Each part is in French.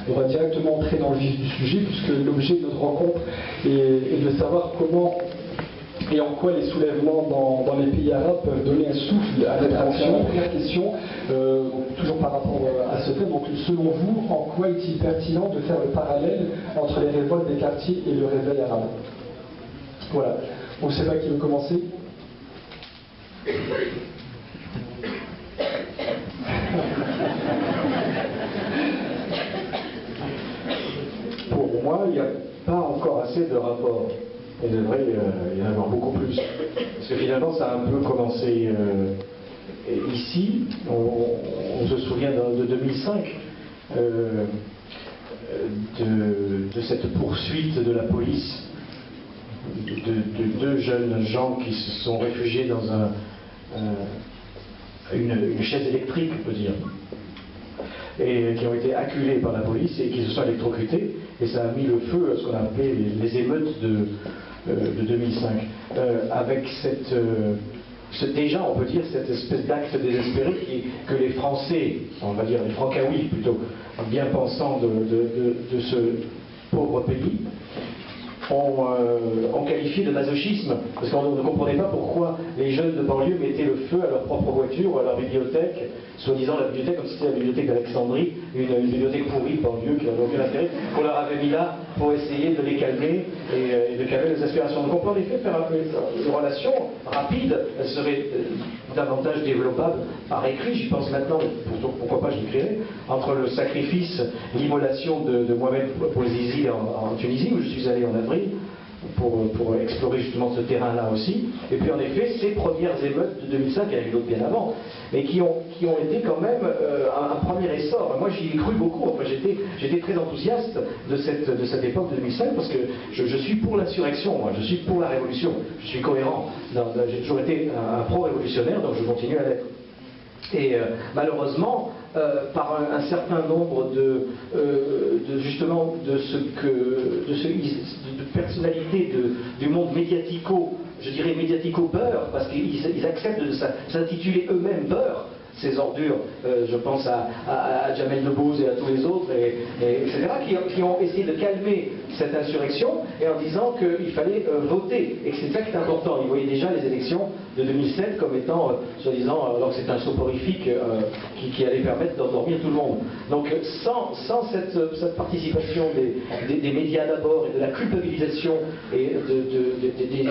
On va directement entrer dans le vif du sujet, puisque l'objet de notre rencontre est de savoir comment et en quoi les soulèvements dans les pays arabes peuvent donner un souffle à cette action. Première question, toujours par rapport à ce thème, donc selon vous, en quoi est-il pertinent de faire le parallèle entre les révoltes des quartiers et le réveil arabe? Voilà, on ne sait pas qui veut commencer. Pour moi, il n'y a pas encore assez de rapports. Il devrait y en avoir beaucoup plus. Parce que finalement, ça a un peu commencé ici. On se souvient de 2005, de cette poursuite de la police de deux jeunes gens qui se sont réfugiés dans une chaise électrique, on peut dire, et qui ont été acculés par la police et qui se sont électrocutés, et ça a mis le feu à ce qu'on a appelé les émeutes de 2005, avec déjà on peut dire cette espèce d'acte désespéré que les Français, on va dire les Francaouis plutôt, bien pensants de ce pauvre pays, ont qualifié de masochisme, parce qu'on ne comprenait pas pourquoi les jeunes de banlieue mettaient le feu à leur propre voiture ou à leur bibliothèque, soi-disant la bibliothèque comme si c'était la bibliothèque d'Alexandrie, une bibliothèque pourrie de banlieue qui n'avait aucun intérêt, qu'on leur avait mis là pour essayer de les calmer et de calmer les aspirations. Donc on peut en effet faire une relation rapide, elle serait davantage développable par écrit, j'y pense maintenant, pourquoi pas je l'écrirai, entre le sacrifice, l'immolation de Mohamed Bouazizi en Tunisie, où je suis allé en avril, pour explorer justement ce terrain-là aussi, et puis en effet ces premières émeutes de 2005, il y en a eu d'autres bien avant, mais qui ont été quand même un premier essor. Moi j'y ai cru beaucoup, enfin, j'étais très enthousiaste de cette époque de 2005, parce que je suis pour l'insurrection, moi, je suis pour la révolution, je suis cohérent, j'ai toujours été un pro-révolutionnaire, donc je continue à l'être. Et malheureusement, par un certain nombre de personnalités du monde médiatico, je dirais médiatico-beurre, parce qu'ils acceptent de s'intituler eux-mêmes beurre, ces ordures, je pense à Jamel Debbouze et à tous les autres, etc., qui ont essayé de calmer cette insurrection et en disant qu'il fallait voter, et que c'est ça qui est important. Ils voyaient déjà les élections de 2007 comme étant, soi-disant, alors que c'est un soporifique qui allait permettre d'endormir tout le monde. Donc sans cette participation des médias d'abord et de la culpabilisation et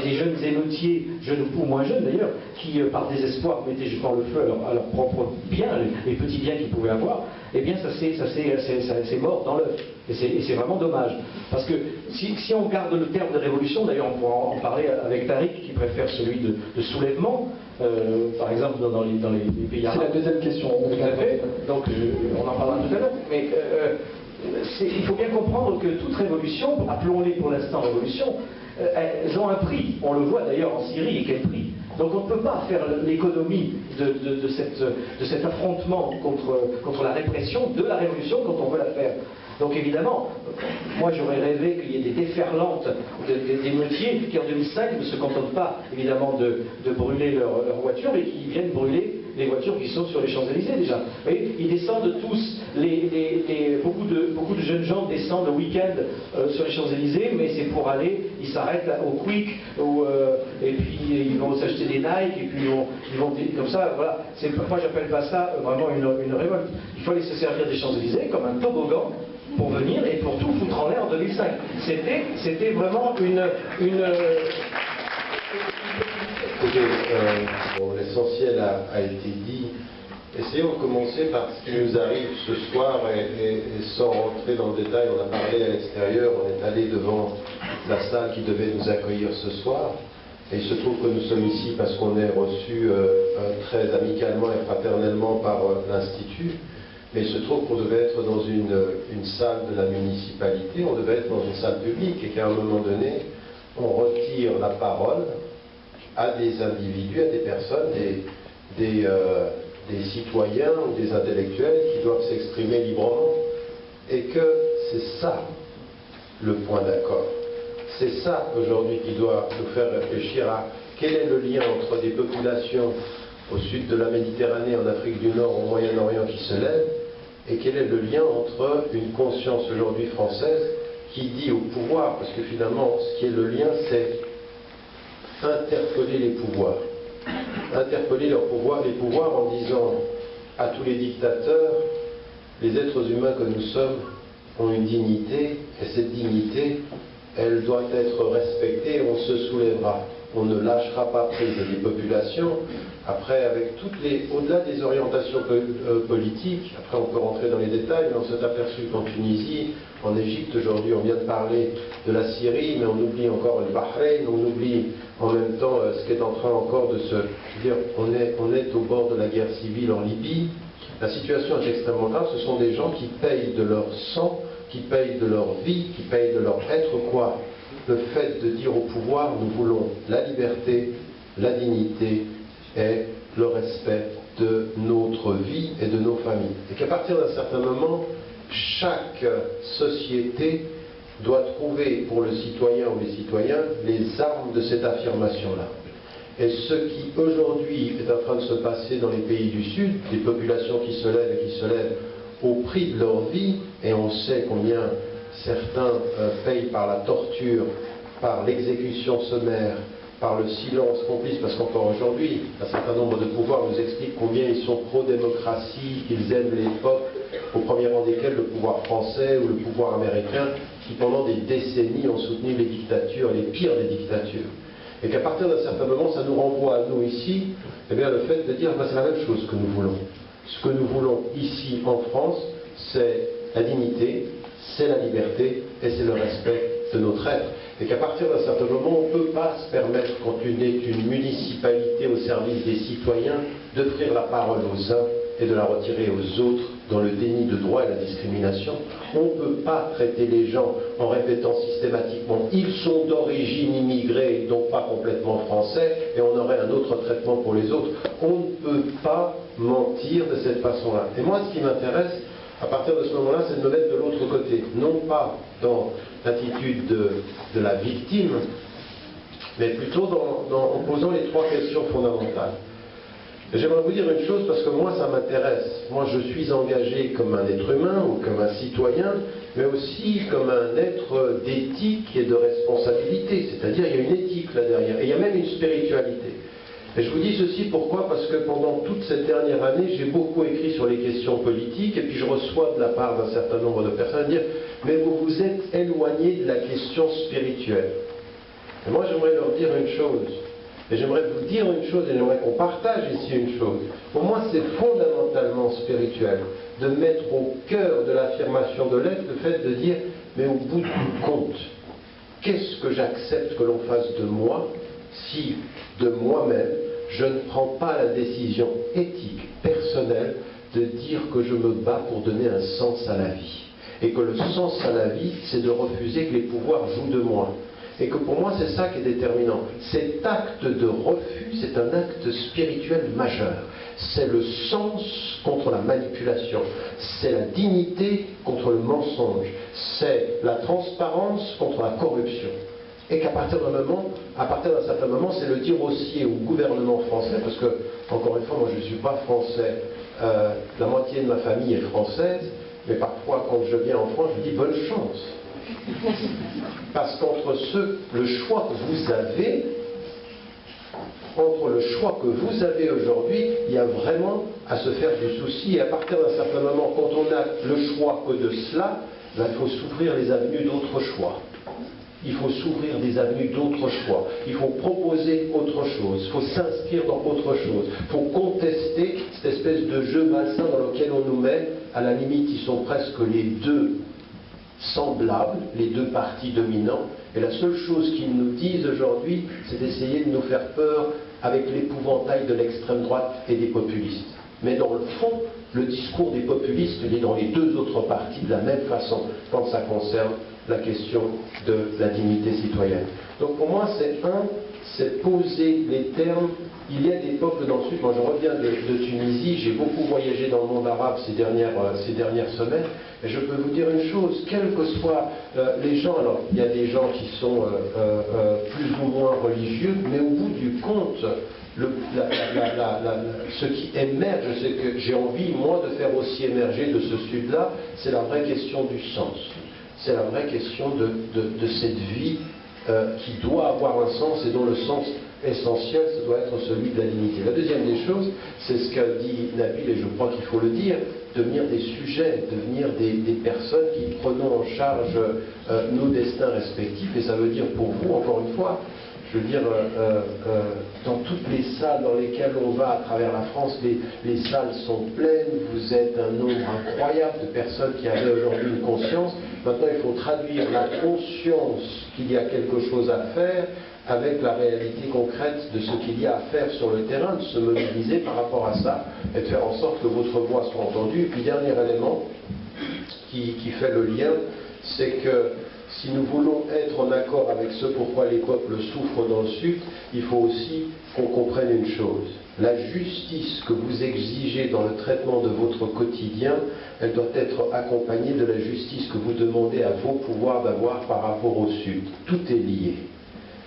des jeunes émeutiers, jeunes ou moins jeunes d'ailleurs, qui par désespoir mettaient justement le feu à leur propre biens, les petits biens qu'ils pouvaient avoir, eh bien ça c'est mort dans l'œuf. Et c'est vraiment dommage. Parce que si on garde le terme de révolution, d'ailleurs on pourra en parler avec Tariq qui préfère celui de soulèvement, par exemple dans les pays arabes. C'est la deuxième question. Tout à fait. Donc on en parlera tout à l'heure. Mais il faut bien comprendre que toute révolution, appelons-les pour l'instant révolution, elles ont un prix. On le voit d'ailleurs en Syrie, et quel prix. Donc on ne peut pas faire l'économie de cet affrontement contre la répression de la révolution quand on veut la faire. Donc évidemment, moi j'aurais rêvé qu'il y ait des déferlantes d'émeutiers qui en 2005 ne se contentent pas évidemment de brûler leur voiture, mais qui viennent brûler les voitures qui sont sur les Champs-Élysées déjà. Vous voyez, ils descendent tous, beaucoup de jeunes gens descendent le week-end sur les Champs-Élysées, mais c'est pour aller, ils s'arrêtent au Quick, et puis ils vont s'acheter des Nike, et puis ils vont comme ça, voilà. Moi j'appelle pas ça vraiment une révolte. Il fallait se servir des Champs-Élysées comme un toboggan pour venir et pour tout foutre en l'air en 2005. C'était vraiment une... Écoutez, l'essentiel a été dit. Essayons de commencer par ce qui nous arrive ce soir et sans rentrer dans le détail, on a parlé à l'extérieur, on est allé devant la salle qui devait nous accueillir ce soir. Et il se trouve que nous sommes ici parce qu'on est reçus très amicalement et fraternellement par l'Institut. Mais il se trouve qu'on devait être dans une salle de la municipalité, on devait être dans une salle publique et qu'à un moment donné, on retire la parole à des individus, à des personnes, des citoyens ou des intellectuels qui doivent s'exprimer librement. Et que c'est ça le point d'accord. C'est ça aujourd'hui qui doit nous faire réfléchir à quel est le lien entre des populations au sud de la Méditerranée, en Afrique du Nord, au Moyen-Orient qui se lèvent, et quel est le lien entre une conscience aujourd'hui française qui dit au pouvoir, parce que finalement, ce qui est le lien, c'est interpeller les pouvoirs. Interpeller les pouvoirs en disant à tous les dictateurs, les êtres humains que nous sommes ont une dignité, et cette dignité, elle doit être respectée, on se soulèvera. On ne lâchera pas prise des populations. Après, avec au-delà des orientations politiques, après on peut rentrer dans les détails, mais on s'est aperçu qu'en Tunisie, en Égypte, aujourd'hui on vient de parler de la Syrie, mais on oublie encore le Bahreïn, on oublie en même temps ce qui est en train encore de se... Je veux dire, on est au bord de la guerre civile en Libye. La situation est extrêmement grave, ce sont des gens qui payent de leur sang, qui payent de leur vie, qui payent de leur être quoi. Le fait de dire au pouvoir, nous voulons la liberté, la dignité et le respect de notre vie et de nos familles. Et qu'à partir d'un certain moment, chaque société doit trouver pour le citoyen ou les citoyens les armes de cette affirmation-là. Et ce qui aujourd'hui est en train de se passer dans les pays du Sud, des populations qui se lèvent et qui se lèvent au prix de leur vie, et on sait combien certains payent par la torture, par l'exécution sommaire, par le silence complice, parce qu'encore aujourd'hui, un certain nombre de pouvoirs nous expliquent combien ils sont pro-démocratie, qu'ils aiment les peuples, au premier rang desquels le pouvoir français ou le pouvoir américain, qui pendant des décennies ont soutenu les dictatures, les pires des dictatures. Et qu'à partir d'un certain moment, ça nous renvoie à nous ici, eh bien, le fait de dire, c'est la même chose que nous voulons. Ce que nous voulons ici en France, c'est la dignité, c'est la liberté et c'est le respect de notre être. Et qu'à partir d'un certain moment, on ne peut pas se permettre, quand on est une municipalité au service des citoyens, d'offrir la parole aux uns et de la retirer aux autres dans le déni de droit et la discrimination. On ne peut pas traiter les gens en répétant systématiquement « ils sont d'origine immigrée, donc pas complètement français » et on aurait un autre traitement pour les autres. On ne peut pas mentir de cette façon-là. Et moi, ce qui m'intéresse, à partir de ce moment-là, c'est de me mettre de l'autre côté. Non pas dans l'attitude de la victime, mais plutôt en posant les trois questions fondamentales. J'aimerais vous dire une chose parce que moi ça m'intéresse. Moi je suis engagé comme un être humain ou comme un citoyen, mais aussi comme un être d'éthique et de responsabilité. C'est-à-dire il y a une éthique là derrière et il y a même une spiritualité. Et je vous dis ceci pourquoi? Parce que pendant toute cette dernière année, j'ai beaucoup écrit sur les questions politiques et puis je reçois de la part d'un certain nombre de personnes dire « mais vous vous êtes éloigné de la question spirituelle ». Et moi j'aimerais leur dire une chose. Et j'aimerais vous dire une chose, et j'aimerais qu'on partage ici une chose. Pour moi, c'est fondamentalement spirituel de mettre au cœur de l'affirmation de l'être le fait de dire, mais au bout du compte, qu'est-ce que j'accepte que l'on fasse de moi si, de moi-même, je ne prends pas la décision éthique, personnelle, de dire que je me bats pour donner un sens à la vie. Et que le sens à la vie, c'est de refuser que les pouvoirs jouent de moi. Et que pour moi, c'est ça qui est déterminant. Cet acte de refus, c'est un acte spirituel majeur. C'est le sens contre la manipulation. C'est la dignité contre le mensonge. C'est la transparence contre la corruption. Et qu'à partir d'un certain moment, c'est le dire aussi au gouvernement français, parce que, encore une fois, moi je ne suis pas français, la moitié de ma famille est française, mais parfois quand je viens en France, je dis bonne chance. Parce qu'entre le choix que vous avez, entre le choix que vous avez aujourd'hui, il y a vraiment à se faire du souci. Et à partir d'un certain moment, quand on a le choix que de cela, ben, il faut s'ouvrir les avenues d'autres choix. Il faut s'ouvrir des avenues d'autres choix. Il faut proposer autre chose. Il faut s'inscrire dans autre chose. Il faut contester cette espèce de jeu malsain dans lequel on nous met. À la limite, ils sont presque les deux semblables, les deux partis dominants, et la seule chose qu'ils nous disent aujourd'hui, c'est d'essayer de nous faire peur avec l'épouvantail de l'extrême droite et des populistes. Mais dans le fond, le discours des populistes est dans les deux autres partis de la même façon quand ça concerne la question de la dignité citoyenne. Donc pour moi, c'est poser les termes. Il y a des peuples dans le sud, moi je reviens de Tunisie, j'ai beaucoup voyagé dans le monde arabe ces dernières semaines, et je peux vous dire une chose, quels que soient les gens, alors il y a des gens qui sont plus ou moins religieux, mais au bout du compte, ce qui émerge, c'est que j'ai envie, moi, de faire aussi émerger de ce sud-là, c'est la vraie question du sens. C'est la vraie question de cette vie qui doit avoir un sens et dont le sens essentiel, ça doit être celui de la dignité. La deuxième des choses, c'est ce qu'a dit Nabil, et je crois qu'il faut le dire, devenir des sujets, devenir des personnes qui prenons en charge nos destins respectifs, et ça veut dire pour vous, encore une fois, je veux dire, dans toutes les salles dans lesquelles on va à travers la France, les salles sont pleines, vous êtes un nombre incroyable de personnes qui avaient aujourd'hui une conscience. Maintenant, il faut traduire la conscience qu'il y a quelque chose à faire avec la réalité concrète de ce qu'il y a à faire sur le terrain, de se mobiliser par rapport à ça, et de faire en sorte que votre voix soit entendue. Et puis, dernier élément qui fait le lien, c'est que si nous voulons être en accord avec ce pourquoi les peuples souffrent dans le Sud, il faut aussi qu'on comprenne une chose. La justice que vous exigez dans le traitement de votre quotidien, elle doit être accompagnée de la justice que vous demandez à vos pouvoirs d'avoir par rapport au Sud. Tout est lié.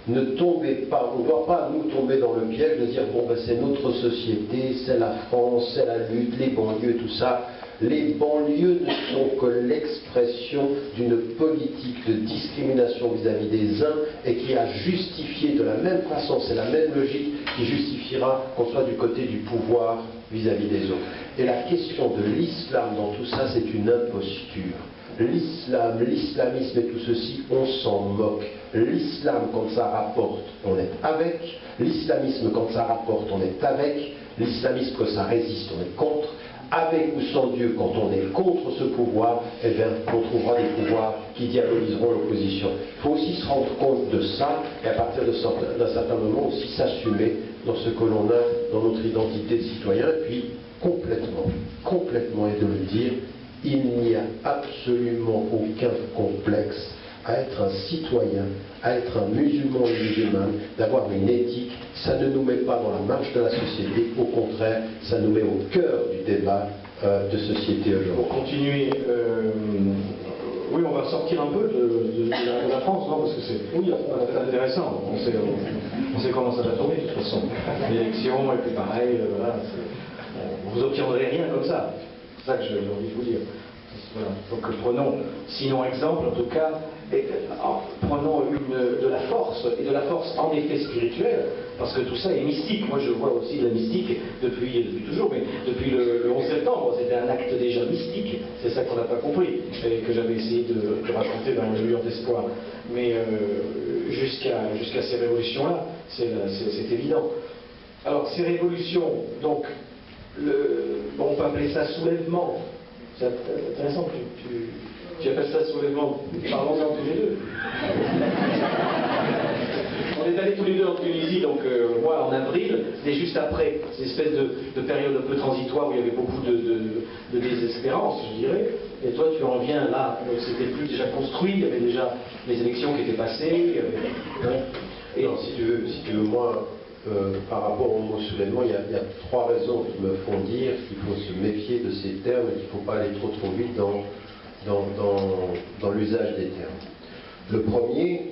Ne tombez pas, on ne doit pas nous tomber dans le piège de dire bon ben c'est notre société, c'est la France, c'est la lutte, les banlieues, tout ça. Les banlieues ne sont que l'expression d'une politique de discrimination vis-à-vis des uns et qui a justifié de la même façon, c'est la même logique qui justifiera qu'on soit du côté du pouvoir vis-à-vis des autres. Et la question de l'islam dans tout ça, c'est une imposture. L'islam, l'islamisme et tout ceci, on s'en moque. L'islam, quand ça rapporte, on est avec. L'islamisme, quand ça rapporte, on est avec. L'islamisme, quand ça résiste, on est contre. Avec ou sans Dieu, quand on est contre ce pouvoir, eh bien, on trouvera des pouvoirs qui diaboliseront l'opposition. Il faut aussi se rendre compte de ça, et à partir d'un certain moment aussi s'assumer dans ce que l'on a dans notre identité de citoyen, et puis complètement, et de le dire, il n'y a absolument aucun complexe à être un citoyen, à être un musulman ou musulmane, d'avoir une éthique. Ça ne nous met pas dans la marge de la société, au contraire, ça nous met au cœur du débat de société aujourd'hui. Pour continuer, oui, on va sortir un peu de la France, non, parce que c'est intéressant. On sait comment ça va tourner, de toute façon. L'élection, et puis pareil, voilà, vous obtiendrez rien comme ça. C'est ça que j'ai envie de vous dire. Voilà. Donc prenons, sinon exemple, en tout cas, prenons de la force, et de la force en effet spirituelle, parce que tout ça est mystique. Moi je vois aussi de la mystique depuis toujours, mais depuis le 11 septembre, c'était un acte déjà mystique, c'est ça qu'on n'a pas compris, et que j'avais essayé de raconter dans le lueur d'espoir. Mais jusqu'à ces révolutions-là, c'est évident. Alors ces révolutions, donc, on peut appeler ça soulèvement. C'est intéressant que tu appelles ça soulèvement. Parlons-en tous les deux. On est allés tous les deux en Tunisie, donc moi en avril, c'était juste après cette espèce de période un peu transitoire où il y avait beaucoup de désespérance, je dirais. Et toi tu en viens là, c'était plus déjà construit, il y avait déjà les élections qui étaient passées. Et non, si tu veux, moi, par rapport au mot soulèvement, il y a trois raisons qui me font dire qu'il faut se méfier de ces termes et qu'il ne faut pas aller trop vite dans l'usage des termes. Le premier,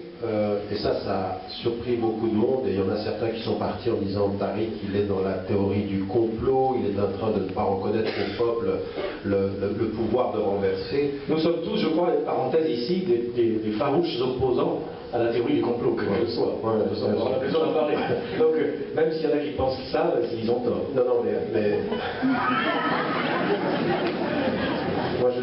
et ça a surpris beaucoup de monde, et il y en a certains qui sont partis en disant Tariq, il est dans la théorie du complot, il est en train de ne pas reconnaître au peuple le pouvoir de renverser. Nous sommes tous, je crois, parenthèse ici, des farouches opposants à la théorie du complot, que ce soit. On a besoin d'en parler. Donc, même s'il y en a qui pensent ça, ils ont tort. Non, mais... Moi, je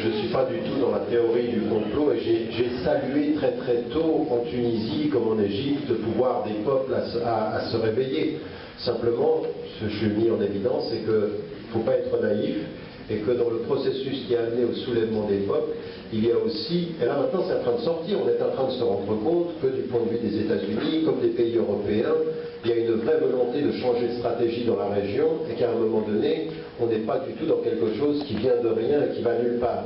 ne suis pas du tout dans la théorie du complot, et j'ai salué très tôt, en Tunisie comme en Égypte, le pouvoir des peuples à se réveiller. Simplement, ce que je suis mis en évidence, c'est qu'il ne faut pas être naïf, et que dans le processus qui a amené au soulèvement des peuples, il y a aussi, et là maintenant c'est en train de sortir, on est en train de se rendre compte que du point de vue des États-Unis, comme des pays européens, il y a une vraie volonté de changer de stratégie dans la région, et qu'à un moment donné, on n'est pas du tout dans quelque chose qui vient de rien et qui va nulle part.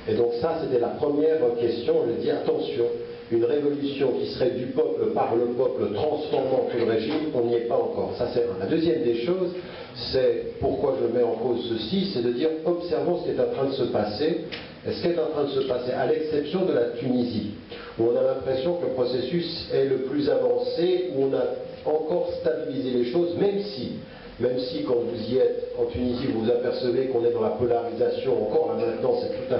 Et donc ça, c'était la première question, on lui dit attention, une révolution qui serait du peuple par le peuple transformant tout le régime, on n'y est pas encore. Ça c'est un. La deuxième des choses, c'est pourquoi je mets en cause ceci, c'est de dire observons ce qui est en train de se passer. Et ce qui est en train de se passer, à l'exception de la Tunisie, où on a l'impression que le processus est le plus avancé, où on a encore stabilisé les choses, même si quand vous y êtes en Tunisie, vous vous apercevez qu'on est dans la polarisation, encore là maintenant c'est tout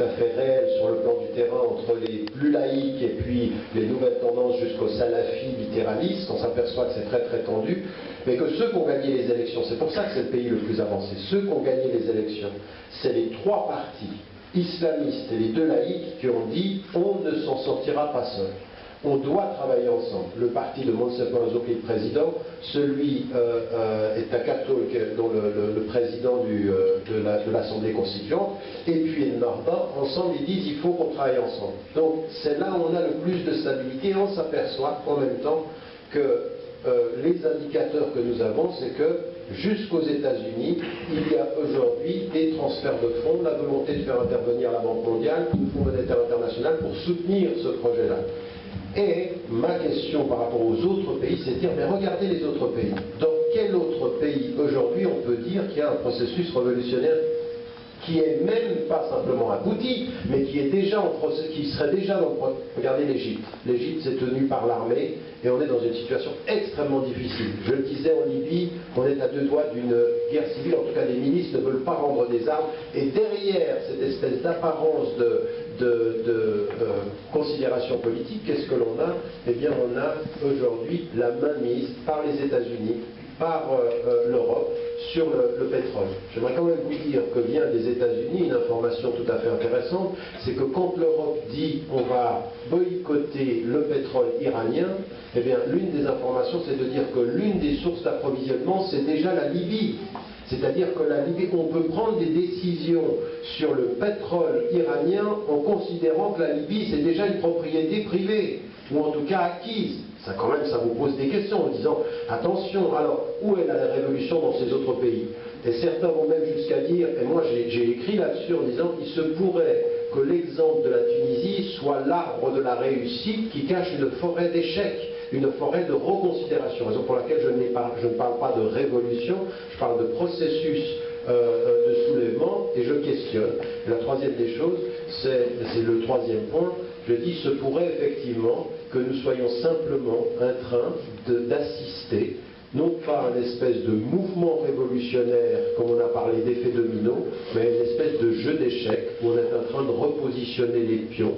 à fait réel sur le plan du terrain entre les plus laïcs et puis les nouvelles tendances jusqu'aux salafis littéralistes, on s'aperçoit que c'est très très tendu, mais que ceux qui ont gagné les élections, c'est pour ça que c'est le pays le plus avancé, ceux qui ont gagné les élections, c'est les trois partis islamistes et les deux laïcs qui ont dit on ne s'en sortira pas seul. On doit travailler ensemble. Le parti de Moncef Marzouki, le président, celui est un catholique, dont le président de l'Assemblée constituante, et puis le Nordin, ensemble, ils disent il faut qu'on travaille ensemble. Donc c'est là où on a le plus de stabilité, et on s'aperçoit en même temps que les indicateurs que nous avons, c'est que jusqu'aux États-Unis, il y a aujourd'hui des transferts de fonds, la volonté de faire intervenir la Banque mondiale, le Fonds monétaire international pour soutenir ce projet-là. Et ma question par rapport aux autres pays, c'est de dire, mais regardez les autres pays. Dans quel autre pays aujourd'hui on peut dire qu'il y a un processus révolutionnaire qui est même pas simplement abouti, mais qui est déjà qui serait déjà dans le processus. Regardez l'Égypte. L'Égypte s'est tenue par l'armée et on est dans une situation extrêmement difficile. Je le disais en Libye, on est à deux doigts d'une guerre civile, en tout cas les milices ne veulent pas rendre des armes, et derrière cette espèce d'apparence de considération politique, qu'est-ce que l'on a? Eh bien on a aujourd'hui la mainmise par les États-Unis, par l'Europe, sur le pétrole. J'aimerais quand même vous dire que vient des États-Unis une information tout à fait intéressante, c'est que quand l'Europe dit on va boycotter le pétrole iranien, eh bien l'une des informations c'est de dire que l'une des sources d'approvisionnement c'est déjà la Libye. C'est-à-dire que la Libye, on peut prendre des décisions sur le pétrole iranien en considérant que la Libye c'est déjà une propriété privée, ou en tout cas acquise. Ça quand même, ça vous pose des questions en disant attention, alors où est la révolution dans ces autres pays? Et certains vont même jusqu'à dire, et moi j'ai écrit là-dessus en disant il se pourrait que l'exemple de la Tunisie soit l'arbre de la réussite qui cache une forêt d'échecs, une forêt de reconsidération, raison pour laquelle je ne parle pas de révolution, je parle de processus de soulèvement, et je questionne. Et la troisième des choses, c'est le troisième point, je dis se pourrait effectivement que nous soyons simplement en train d'assister, non pas à une espèce de mouvement révolutionnaire, comme on a parlé d'effet domino, mais à une espèce de jeu d'échecs, où on est en train de repositionner les pions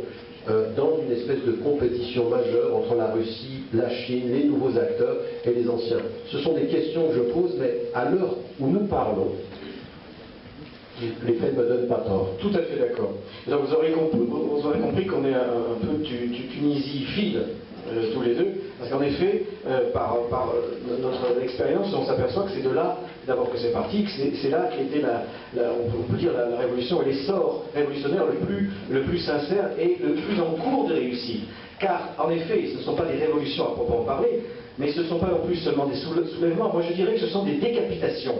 dans une espèce de compétition majeure entre la Russie, la Chine, les nouveaux acteurs et les anciens. Ce sont des questions que je pose, mais à l'heure où nous parlons, les faits ne me donnent pas tort. Tout à fait d'accord. Donc vous aurez compris qu'on est un peu du Tunisie-file, tous les deux, parce qu'en effet, par notre expérience, on s'aperçoit que c'est de là, d'abord que c'est parti, que c'est là qu'était on peut dire la révolution et l'essor révolutionnaire le plus sincère et le plus en cours de réussite. Car, en effet, ce ne sont pas des révolutions à proprement parler, mais ce ne sont pas non plus seulement des soulèvements, moi je dirais que ce sont des décapitations.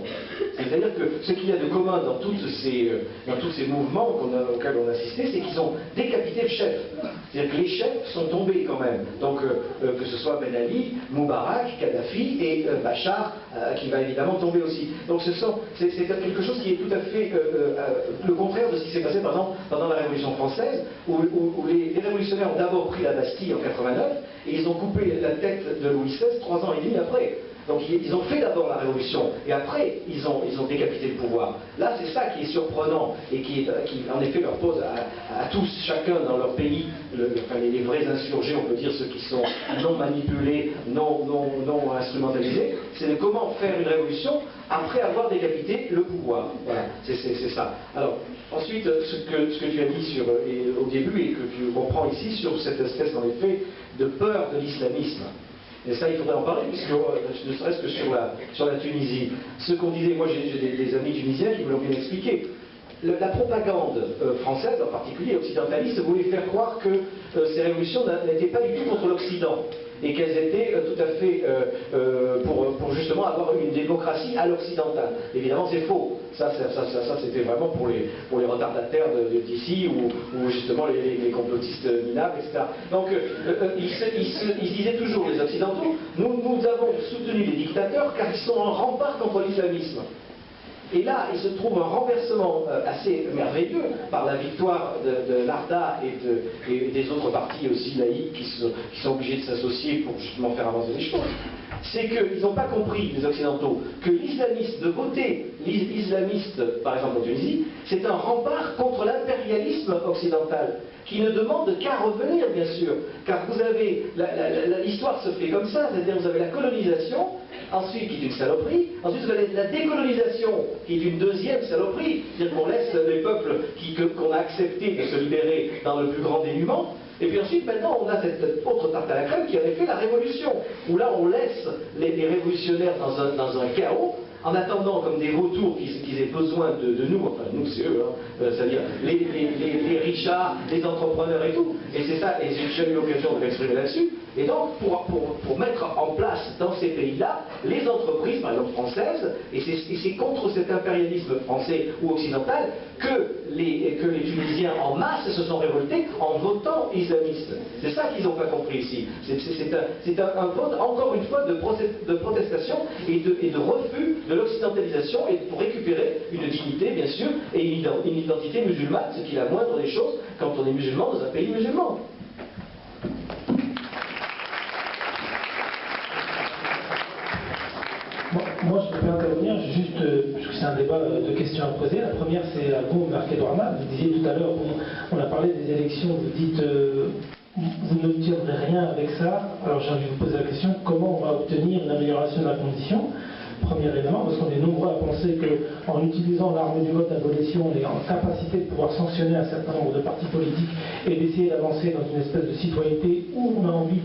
C'est-à-dire que ce qu'il y a de commun dans tous ces mouvements auxquels on a assisté, c'est qu'ils ont décapité le chef. C'est-à-dire que les chefs sont tombés quand même. Donc que ce soit Ben Ali, Moubarak, Kadhafi et Bachar, qui va évidemment tomber aussi. Donc c'est quelque chose qui est tout à fait le contraire de ce qui s'est passé par exemple pendant la Révolution française, où les révolutionnaires ont d'abord pris la Bastille en 89, et ils ont coupé la tête de Louis XVI 3 ans et demi après. Donc ils ont fait d'abord la révolution, et après ils ont décapité le pouvoir. Là c'est ça qui est surprenant, et qui en effet leur pose à tous, chacun dans leur pays, les vrais insurgés, on peut dire ceux qui sont non manipulés, non instrumentalisés, c'est de comment faire une révolution après avoir décapité le pouvoir. Voilà, c'est ça. Alors, ensuite, ce que tu as dit au début, et que tu reprends ici, sur cette espèce en effet de peur de l'islamisme. Et ça, il faudrait en parler, puisque ne serait-ce que sur la Tunisie. Ce qu'on disait, moi j'ai des amis tunisiens qui me l'ont bien expliqué. La propagande française, en particulier occidentaliste, voulait faire croire que ces révolutions n'étaient pas du tout contre l'Occident. et qu'elles étaient tout à fait pour justement avoir une démocratie à l'occidentale. Évidemment, c'est faux. Ça c'était vraiment pour les retardataires d'ici ou justement les complotistes minables, etc. Donc, ils disaient toujours, les Occidentaux, nous avons soutenu les dictateurs car ils sont un rempart contre l'islamisme. Et là, il se trouve un renversement assez merveilleux par la victoire de l'Arda et des autres partis aussi laïcs qui sont obligés de s'associer pour justement faire avancer les choses. C'est qu'ils n'ont pas compris, les Occidentaux, que l'islamiste, de voter l'islamiste, par exemple en Tunisie, c'est un rempart contre l'impérialisme occidental, qui ne demande qu'à revenir, bien sûr. Car vous avez, l'histoire se fait comme ça, c'est-à-dire vous avez la colonisation, ensuite qui est une saloperie, ensuite vous avez la décolonisation, qui est une deuxième saloperie, c'est-à-dire qu'on laisse les peuples qu'on a accepté de se libérer dans le plus grand dénuement. Et puis ensuite, maintenant, on a cette autre tarte à la crème qui avait fait la révolution, où là, on laisse les révolutionnaires dans un chaos, en attendant, comme des vautours, qu'ils aient besoin de nous, enfin, nous, c'est eux, hein, c'est-à-dire les richards, les entrepreneurs et tout. Et c'est ça, et j'ai eu l'occasion de m'exprimer là-dessus. Et donc, pour mettre en place dans ces pays-là, les entreprises, par exemple françaises, et c'est contre cet impérialisme français ou occidental que les Tunisiens en masse se sont révoltés en votant islamiste. C'est ça qu'ils n'ont pas compris ici. C'est un vote, encore une fois, de protestation et de refus de l'occidentalisation et pour récupérer une dignité, bien sûr, et une identité musulmane, ce qui est la moindre des choses quand on est musulman dans un pays musulman. Moi, je peux intervenir, juste, parce que c'est un débat de questions à poser. La première, c'est à vous, Marc-Edouard Mal. Vous disiez tout à l'heure, on a parlé des élections, vous dites, vous n'obtiendrez rien avec ça. Alors j'ai envie de vous poser la question, comment on va obtenir une amélioration de la condition? Premier élément, parce qu'on est nombreux à penser qu'en utilisant l'arme du vote d'abolition, on est en capacité de pouvoir sanctionner un certain nombre de partis politiques et d'essayer d'avancer dans une espèce de citoyenneté où on a envie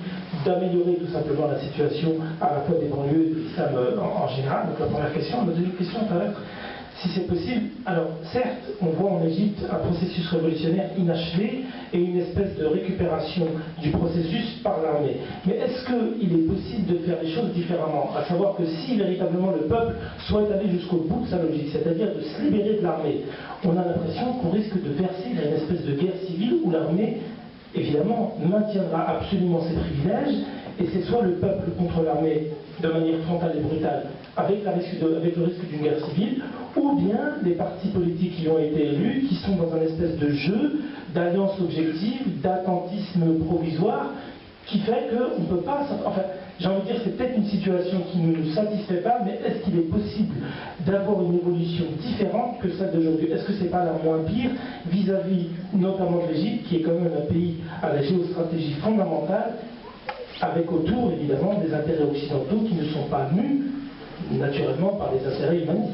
d'améliorer tout simplement la situation à la fois des banlieues et de l'islam en général. Donc la première question. La deuxième question va être, si c'est possible, alors certes, on voit en Égypte un processus révolutionnaire inachevé et une espèce de récupération du processus par l'armée. Mais est-ce qu'il est possible de faire les choses différemment? À savoir que si véritablement le peuple souhaite aller jusqu'au bout de sa logique, c'est-à-dire de se libérer de l'armée, on a l'impression qu'on risque de verser dans une espèce de guerre civile où l'armée, évidemment, maintiendra absolument ses privilèges, et c'est soit le peuple contre l'armée de manière frontale et brutale, avec le risque d'une guerre civile, ou bien les partis politiques qui ont été élus, qui sont dans un espèce de jeu d'alliance objective, d'attentisme provisoire, qui fait qu'on ne peut pas... Enfin, j'ai envie de dire, c'est peut-être une situation qui ne nous satisfait pas, mais est-ce qu'il est possible d'avoir une évolution différente que celle d'aujourd'hui? Est-ce que c'est pas la moins pire vis-à-vis notamment de l'Égypte, qui est quand même un pays à la géostratégie fondamentale, avec autour, évidemment, des intérêts occidentaux qui ne sont pas mus, naturellement, par les intérêts humanistes.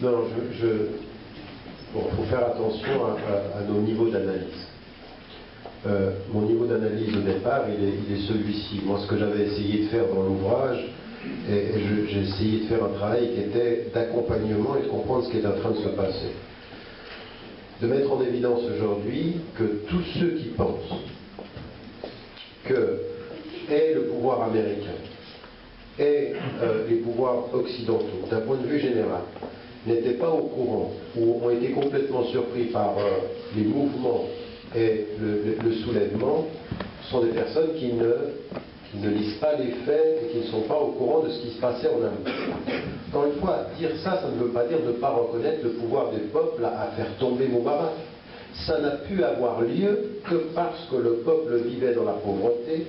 Non, bon, il faut faire attention à nos niveaux d'analyse. Mon niveau d'analyse au départ, il est celui-ci. Moi, ce que j'avais essayé de faire dans l'ouvrage, j'ai essayé de faire un travail qui était d'accompagnement et de comprendre ce qui est en train de se passer. De mettre en évidence aujourd'hui que tous ceux qui pensent que le pouvoir américain et les pouvoirs occidentaux, d'un point de vue général, n'étaient pas au courant ou ont été complètement surpris par les mouvements et le soulèvement, sont des personnes qui ne lisent pas les faits et qui ne sont pas au courant de ce qui se passait en Amérique. Encore une fois, dire ça, ça ne veut pas dire ne pas reconnaître le pouvoir des peuples à faire tomber Moubarak. Ça n'a pu avoir lieu que parce que le peuple vivait dans la pauvreté,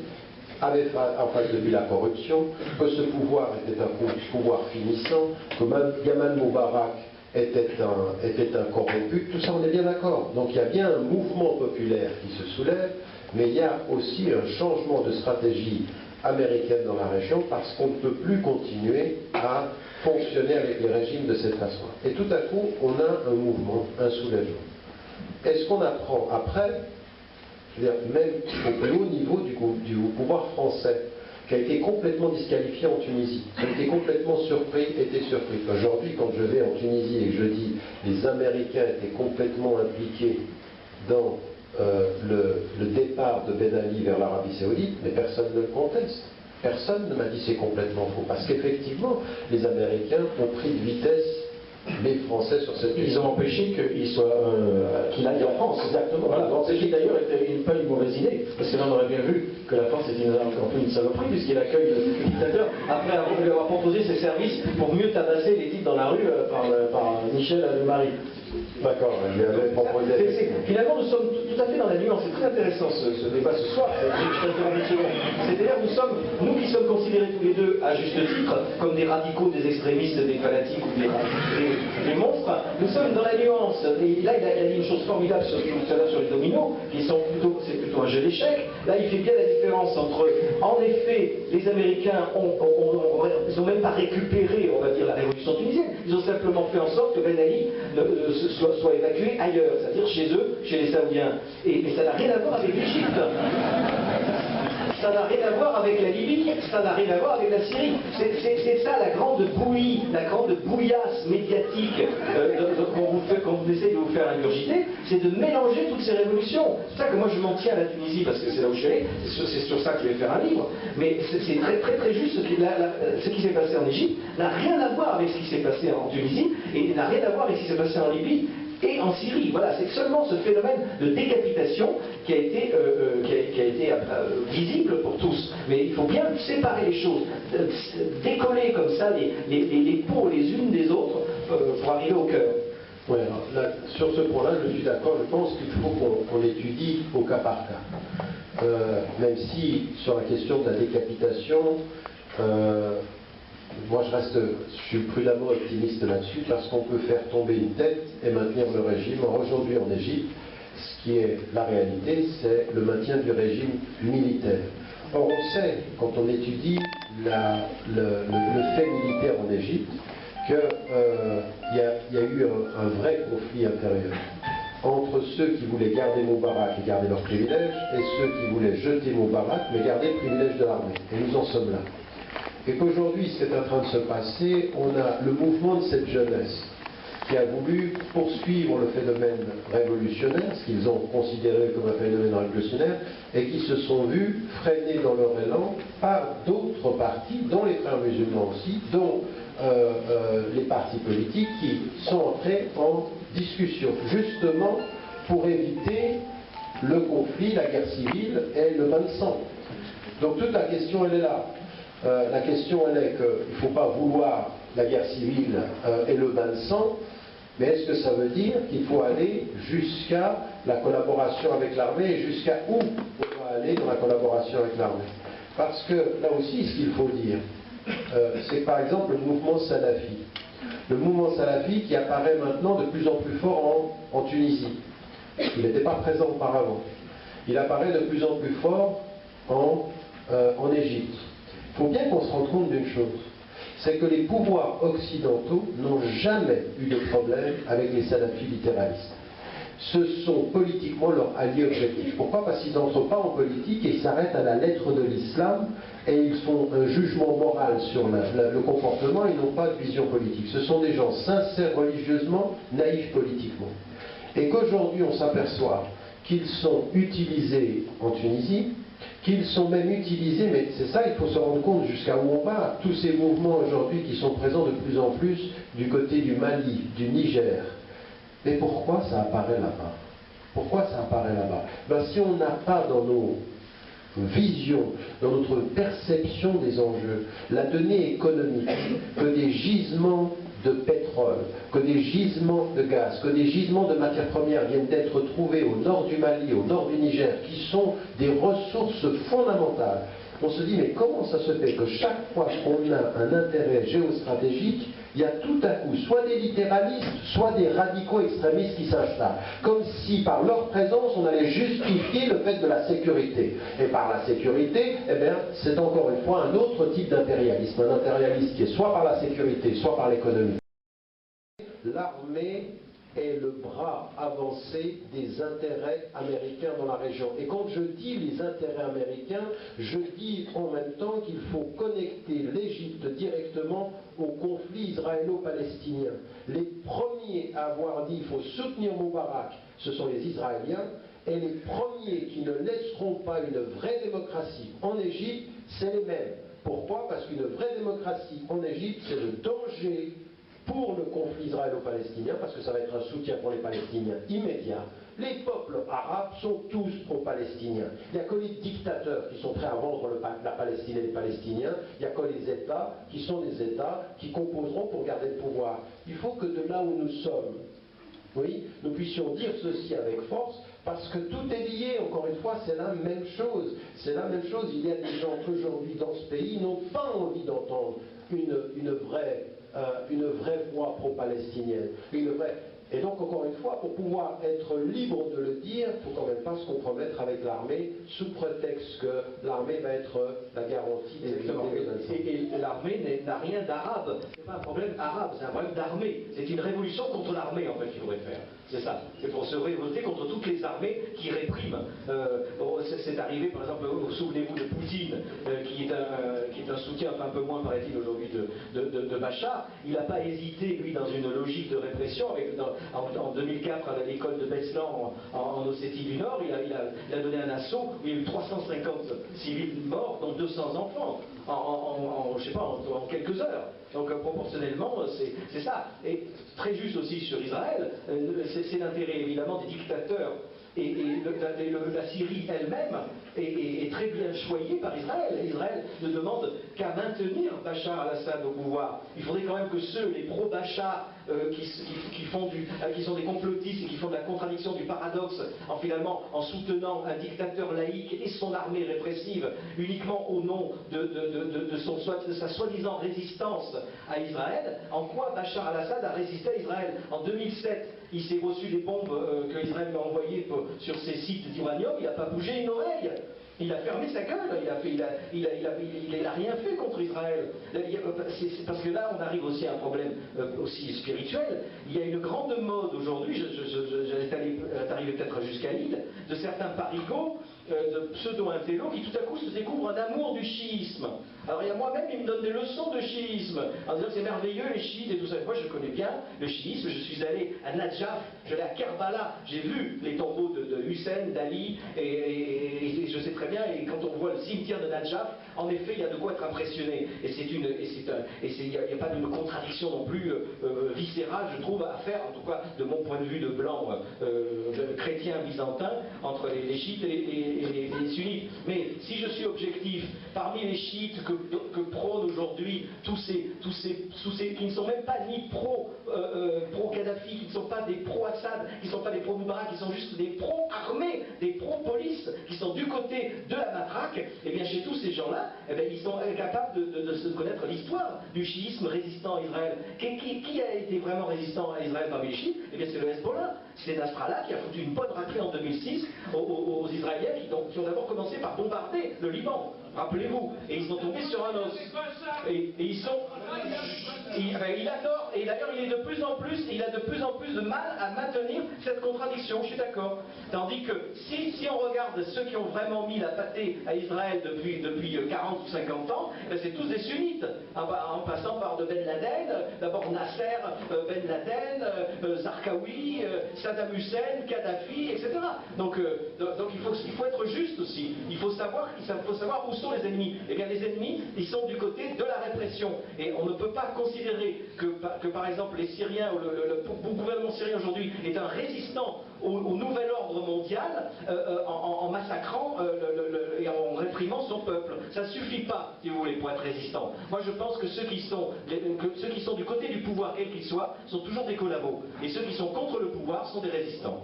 avait en face de lui la corruption, que ce pouvoir était un pouvoir finissant, que Gamal Moubarak était un corrompu, tout ça on est bien d'accord. Donc il y a bien un mouvement populaire qui se soulève, mais il y a aussi un changement de stratégie américaine dans la région parce qu'on ne peut plus continuer à fonctionner avec les régimes de cette façon. Et tout à coup, on a un mouvement, un soulèvement. Est-ce qu'on apprend après, je veux dire, même au plus haut niveau du pouvoir français, qui a été complètement disqualifié en Tunisie. J'ai été complètement surpris. Aujourd'hui, quand je vais en Tunisie et que je dis les Américains étaient complètement impliqués dans le départ de Ben Ali vers l'Arabie Saoudite, mais personne ne le conteste. Personne ne m'a dit c'est complètement faux. Parce qu'effectivement, les Américains ont pris de vitesse les Français sur cette question. Ils ont empêché qu'il aille en France, exactement. Voilà. Donc, ce qui d'ailleurs était pas une mauvaise idée, parce que là on aurait bien vu que la France était une saloperie, puisqu'il accueille le dictateur après lui avoir proposé ses services pour mieux tabasser les types dans la rue par Michel Allemari. D'accord, je lui avais proposé. Finalement, nous sommes tout à fait dans la nuance. C'est très intéressant ce débat ce soir. C'est-à-dire, nous qui sommes considérés tous les deux, à juste titre, comme des radicaux, des extrémistes, des fanatiques ou des monstres, nous sommes dans la nuance. Et là, il a dit une chose formidable tout à l'heure sur les dominos, c'est plutôt un jeu d'échecs. Là, il fait bien la différence entre, en effet, les Américains ils n'ont même pas récupéré, on va dire, la révolution tunisienne. Ils ont simplement fait en sorte que Ben Ali soit évacué ailleurs, c'est-à-dire chez eux, chez les Saoudiens. Mais ça n'a rien à voir avec l'Égypte. Ça n'a rien à voir avec la Libye, ça n'a rien à voir avec la Syrie. C'est ça la grande bouillie, la grande bouillasse médiatique qu'on essaie de vous faire ingurgiter, c'est de mélanger toutes ces révolutions. C'est pour ça que moi je m'en tiens à la Tunisie, parce que c'est là où je suis allé, c'est sur ça que je vais faire un livre. Mais c'est très très très juste, ce qui s'est passé en Égypte n'a rien à voir avec ce qui s'est passé en Tunisie, et n'a rien à voir avec ce qui s'est passé en Libye et en Syrie. Voilà, c'est seulement ce phénomène de décapitation qui a été visible pour tous. Mais il faut bien séparer les choses, décoller comme ça les peaux les unes des autres pour arriver au cœur. Oui, alors là, sur ce point-là, je suis d'accord. Je pense qu'il faut qu'on étudie au cas par cas. Même si, sur la question de la décapitation, moi je suis prudemment optimiste là-dessus, parce qu'on peut faire tomber une tête et maintenir le régime. Aujourd'hui en Égypte, ce qui est la réalité, c'est le maintien du régime militaire. Or on sait, quand on étudie le fait militaire en Égypte, qu'il y a eu un vrai conflit intérieur entre ceux qui voulaient garder Moubarak et garder leurs privilèges, et ceux qui voulaient jeter Moubarak mais garder le privilège de l'armée. Et nous en sommes là. Et qu'aujourd'hui, ce qui est en train de se passer, on a le mouvement de cette jeunesse qui a voulu poursuivre le phénomène révolutionnaire, ce qu'ils ont considéré comme un phénomène révolutionnaire, et qui se sont vus freinés dans leur élan par d'autres partis, dont les frères musulmans aussi, dont les partis politiques qui sont entrés en discussion, justement pour éviter le conflit, la guerre civile et le bain de sang. Donc toute la question, elle est là. La question, elle est qu'il ne faut pas vouloir la guerre civile et le bain de sang, mais est-ce que ça veut dire qu'il faut aller jusqu'à la collaboration avec l'armée, et jusqu'à où on va aller dans la collaboration avec l'armée? Parce que là aussi, ce qu'il faut dire, c'est par exemple le mouvement salafi. Le mouvement salafi qui apparaît maintenant de plus en plus fort en Tunisie. Il n'était pas présent auparavant. Il apparaît de plus en plus fort en Égypte. Il faut bien qu'on se rende compte d'une chose, c'est que les pouvoirs occidentaux n'ont jamais eu de problème avec les salafis littéralistes. Ce sont politiquement leurs alliés objectifs. Pourquoi? Parce qu'ils n'entrent pas en politique et ils s'arrêtent à la lettre de l'islam et ils font un jugement moral sur le comportement, ils n'ont pas de vision politique. Ce sont des gens sincères religieusement, naïfs politiquement. Et qu'aujourd'hui on s'aperçoit qu'ils sont utilisés en Tunisie, qu'ils sont même utilisés, mais c'est ça, il faut se rendre compte jusqu'à où on va, tous ces mouvements aujourd'hui qui sont présents de plus en plus du côté du Mali, du Niger. Mais pourquoi ça apparaît là-bas? Pourquoi ça apparaît là-bas? Ben, si on n'a pas dans nos visions, dans notre perception des enjeux, la donnée économique, que des gisements de pétrole, que des gisements de gaz, que des gisements de matières premières viennent d'être trouvés au nord du Mali, au nord du Niger, qui sont des ressources fondamentales, on se dit, mais comment ça se fait que chaque fois qu'on a un intérêt géostratégique, il y a tout à coup soit des littéralistes, soit des radicaux extrémistes qui s'installent. Comme si par leur présence, on allait justifier le fait de la sécurité. Et par la sécurité, eh bien, c'est encore une fois un autre type d'impérialisme. Un impérialisme qui est soit par la sécurité, soit par l'économie. L'armée est le bras avancé des intérêts américains dans la région. Et quand je dis les intérêts américains, je dis en même temps qu'il faut connecter l'Égypte directement au conflit israélo-palestinien. Les premiers à avoir dit qu'il faut soutenir Moubarak, ce sont les Israéliens, et les premiers qui ne laisseront pas une vraie démocratie en Égypte, c'est les mêmes. Pourquoi? Parce qu'une vraie démocratie en Égypte, c'est le danger pour le conflit israélo-palestinien, parce que ça va être un soutien pour les Palestiniens immédiat. Les peuples arabes sont tous pro-palestiniens. Il n'y a que les dictateurs qui sont prêts à vendre la Palestine et les Palestiniens. Il n'y a que les États qui sont des États qui composeront pour garder le pouvoir. Il faut que de là où nous sommes, oui, nous puissions dire ceci avec force, parce que tout est lié, encore une fois, c'est la même chose. C'est la même chose. Il y a des gens qui aujourd'hui dans ce pays n'ont pas envie d'entendre une vraie voix pro-palestinienne. Et donc, encore une fois, pour pouvoir être libre de le dire, il ne faut quand même pas se compromettre avec l'armée, sous prétexte que l'armée va être la garantie des Et l'armée n'a rien d'arabe. Ce n'est pas un problème arabe, c'est un problème d'armée. C'est une révolution contre l'armée, en fait, qu'il faudrait faire. C'est ça. C'est pour se révolter contre toutes les armées qui répriment. C'est arrivé, par exemple, souvenez-vous de Poutine, qui est un soutien, enfin un peu moins, paraît-il, aujourd'hui, de Bachar. Il n'a pas hésité, lui, dans une logique de répression, en 2004, à l'école de Beslan, en Ossétie du Nord, il a donné un assaut où il y a eu 350 civils morts, dont 200 enfants, je sais pas, en quelques heures. Donc proportionnellement, c'est ça. Et très juste aussi sur Israël, c'est l'intérêt évidemment des dictateurs. Et la Syrie elle-même est très bien choyée par Israël. Israël ne demande qu'à maintenir Bachar al-Assad au pouvoir. Il faudrait quand même que ceux, les pro-Bachar, qui sont des complotistes et qui font de la contradiction, du paradoxe, en soutenant un dictateur laïque et son armée répressive, uniquement au nom de sa soi-disant résistance à Israël, en quoi Bachar al-Assad a résisté à Israël? En 2007, il s'est reçu des bombes que Israël lui a envoyées sur ses sites d'uranium, il n'a pas bougé une oreille. Il a fermé sa gueule, il n'a rien fait contre Israël. C'est parce que là, on arrive aussi à un problème aussi spirituel. Il y a une grande mode aujourd'hui, j'allais arriver peut-être jusqu'à Lille, de certains parigots, de pseudo-intellos, qui tout à coup se découvrent un amour du chiisme. Alors il y a moi-même, il me donne des leçons de chiisme, en disant que c'est merveilleux les chiites et tout ça. Moi je connais bien le chiisme, je suis allé à Najaf, je suis allé à Kerbala, j'ai vu les tombeaux de Hussein, d'Ali, et je sais très bien, et quand on voit le cimetière de Najaf, en effet il y a de quoi être impressionné. Et il n'y a pas de contradiction non plus viscérale, je trouve, à faire, en tout cas de mon point de vue de blanc chrétien byzantin, entre les chiites et les sunnites. Mais si je suis objectif, parmi les chiites que prônent aujourd'hui tous ces qui ne sont même pas ni pro-Kadhafi, qui ne sont pas des pro-Assad, qui ne sont pas des pro-Moubarak, qui sont juste des pro-armées, des pro-police, qui sont du côté de la matraque, et bien chez tous ces gens-là, ils sont incapables de se connaître l'histoire du chiisme résistant à Israël. Qui a été vraiment résistant à Israël parmi les chiites? Eh bien c'est le Hezbollah. C'est Nasrallah qui a foutu une bonne raclée en 2006 aux Israéliens qui ont d'abord commencé par bombarder le Liban. Rappelez-vous. Et ils sont tombés sur un os. Et ils sont... il a tort. Et d'ailleurs, il a de plus en plus de mal à maintenir cette contradiction. Je suis d'accord. Tandis que si on regarde ceux qui ont vraiment mis la pâtée à Israël depuis 40 ou 50 ans, c'est tous des sunnites. En passant par de Ben Laden, d'abord Nasser, Ben Laden, Zarqawi, Saddam Hussein, Kadhafi, etc. Donc il faut être juste aussi. Il faut savoir où sont les ennemis. Eh bien les ennemis, ils sont du côté de la répression. Et on ne peut pas considérer que par exemple les Syriens, ou le gouvernement syrien aujourd'hui est un résistant au nouvel ordre mondial en massacrant et en réprimant son peuple. Ça ne suffit pas, si vous voulez, pour être résistant. Moi je pense que ceux qui sont du côté du pouvoir, quel qu'il soit, sont toujours des collabos. Et ceux qui sont contre le pouvoir sont des résistants.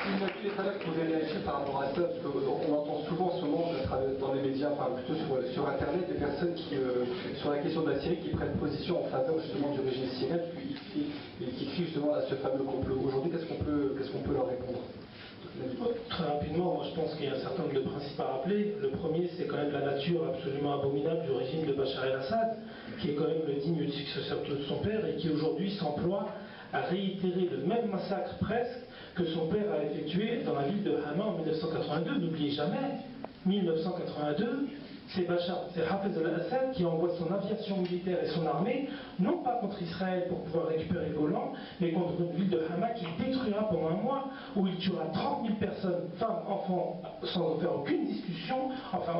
Il est très que vous avez réagi par rapport à ça, parce qu'on entend souvent en ce moment dans les médias, enfin plutôt sur Internet, des personnes qui, sur la question de la Syrie, qui prennent position en faveur justement du régime syrien, qui crient justement à ce fameux complot. Aujourd'hui, qu'est-ce qu'on peut leur répondre? Très rapidement, moi je pense qu'il y a un certain nombre de principes à rappeler. Le premier, c'est quand même la nature absolument abominable du régime de Bachar el-Assad. qui est quand même le digne successeur de son père et qui aujourd'hui s'emploie à réitérer le même massacre presque que son père a effectué dans la ville de Hama en 1982. N'oubliez jamais, 1982, c'est Bachar, c'est Hafez al-Assad qui envoie son aviation militaire et son armée, non pas contre Israël pour pouvoir récupérer Golan, mais contre une ville de Hama qu'il détruira pendant un mois, où il tuera 30 000 personnes, femmes, enfants, sans faire aucune discussion, enfin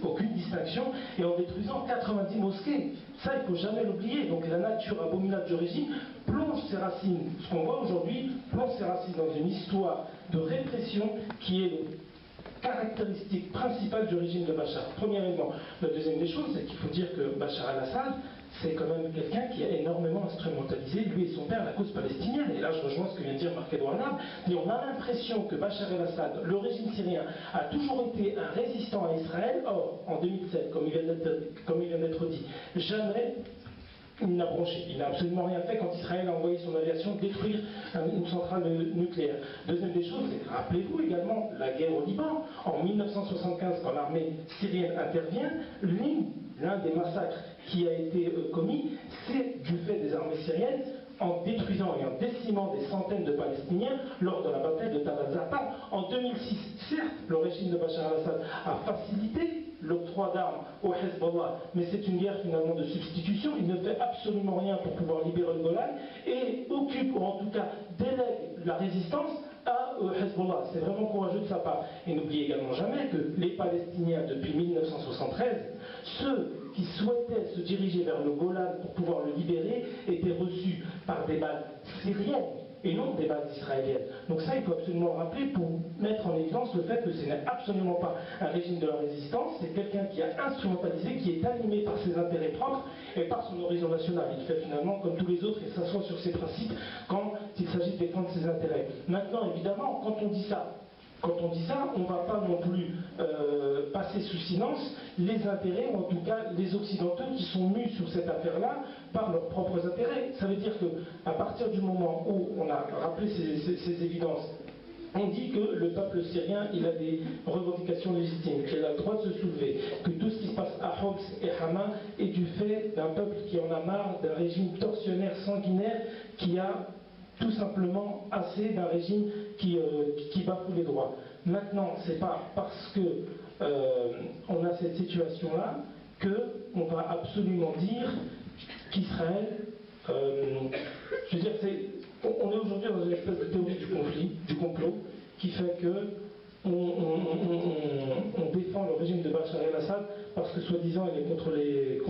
aucune distinction, et en détruisant 90 mosquées. Ça, il ne faut jamais l'oublier. Donc la nature abominable du régime plonge ses racines, ce qu'on voit aujourd'hui, plonge ses racines dans une histoire de répression qui est caractéristique principale du régime de Bachar. Premier élément. La deuxième des choses, c'est qu'il faut dire que Bachar al-Assad, c'est quand même quelqu'un qui a énormément instrumentalisé, lui et son père, la cause palestinienne. Et là, je rejoins ce que vient de dire Marc-Edouard Nab. Et on a l'impression que Bachar al-Assad, le régime syrien, a toujours été un résistant à Israël. Or, en 2007, comme il vient d'être dit, jamais il n'a bronché. Il n'a absolument rien fait quand Israël a envoyé son aviation détruire une centrale nucléaire. Deuxième des choses, c'est que rappelez-vous également la guerre au Liban. En 1975, quand l'armée syrienne intervient, l'un des massacres qui a été commis, c'est du fait des armées syriennes en détruisant et en décimant des centaines de Palestiniens lors de la bataille de Tal al-Zahar. En 2006, certes, le régime de Bachar al-Assad a facilité l'octroi d'armes au Hezbollah, mais c'est une guerre finalement de substitution. Il ne fait absolument rien pour pouvoir libérer le Golan et occupe, ou en tout cas délègue la résistance à Hezbollah. C'est vraiment courageux de sa part. Et n'oubliez également jamais que les Palestiniens, depuis 1973, ceux qui souhaitaient se diriger vers le Golan pour pouvoir le libérer, étaient reçus par des bases syriennes et non des bases israéliennes. Donc ça, il faut absolument le rappeler pour mettre en évidence le fait que ce n'est absolument pas un régime de la résistance, c'est quelqu'un qui a instrumentalisé, qui est animé par ses intérêts propres et par son horizon national. Il fait finalement comme tous les autres et s'assoit sur ses principes quand il s'agit de défendre ses intérêts. Maintenant, évidemment, quand on dit ça, on ne va pas non plus passer sous silence les intérêts, ou en tout cas les Occidentaux qui sont mus sur cette affaire-là par leurs propres intérêts. Ça veut dire qu'à partir du moment où on a rappelé ces évidences, on dit que le peuple syrien, il a des revendications légitimes, qu'il a le droit de se soulever, que tout ce qui se passe à Homs et Hama est du fait d'un peuple qui en a marre, d'un régime tortionnaire, sanguinaire, qui a tout simplement assez d'un régime qui bafoue les droits. Maintenant, c'est pas parce que on a cette situation-là qu'on va absolument dire qu'Israël, je veux dire, on est aujourd'hui dans une espèce de théorie du conflit, du complot, qui fait que on défend le régime de Bachar el-Assad parce que soi-disant il est contre les...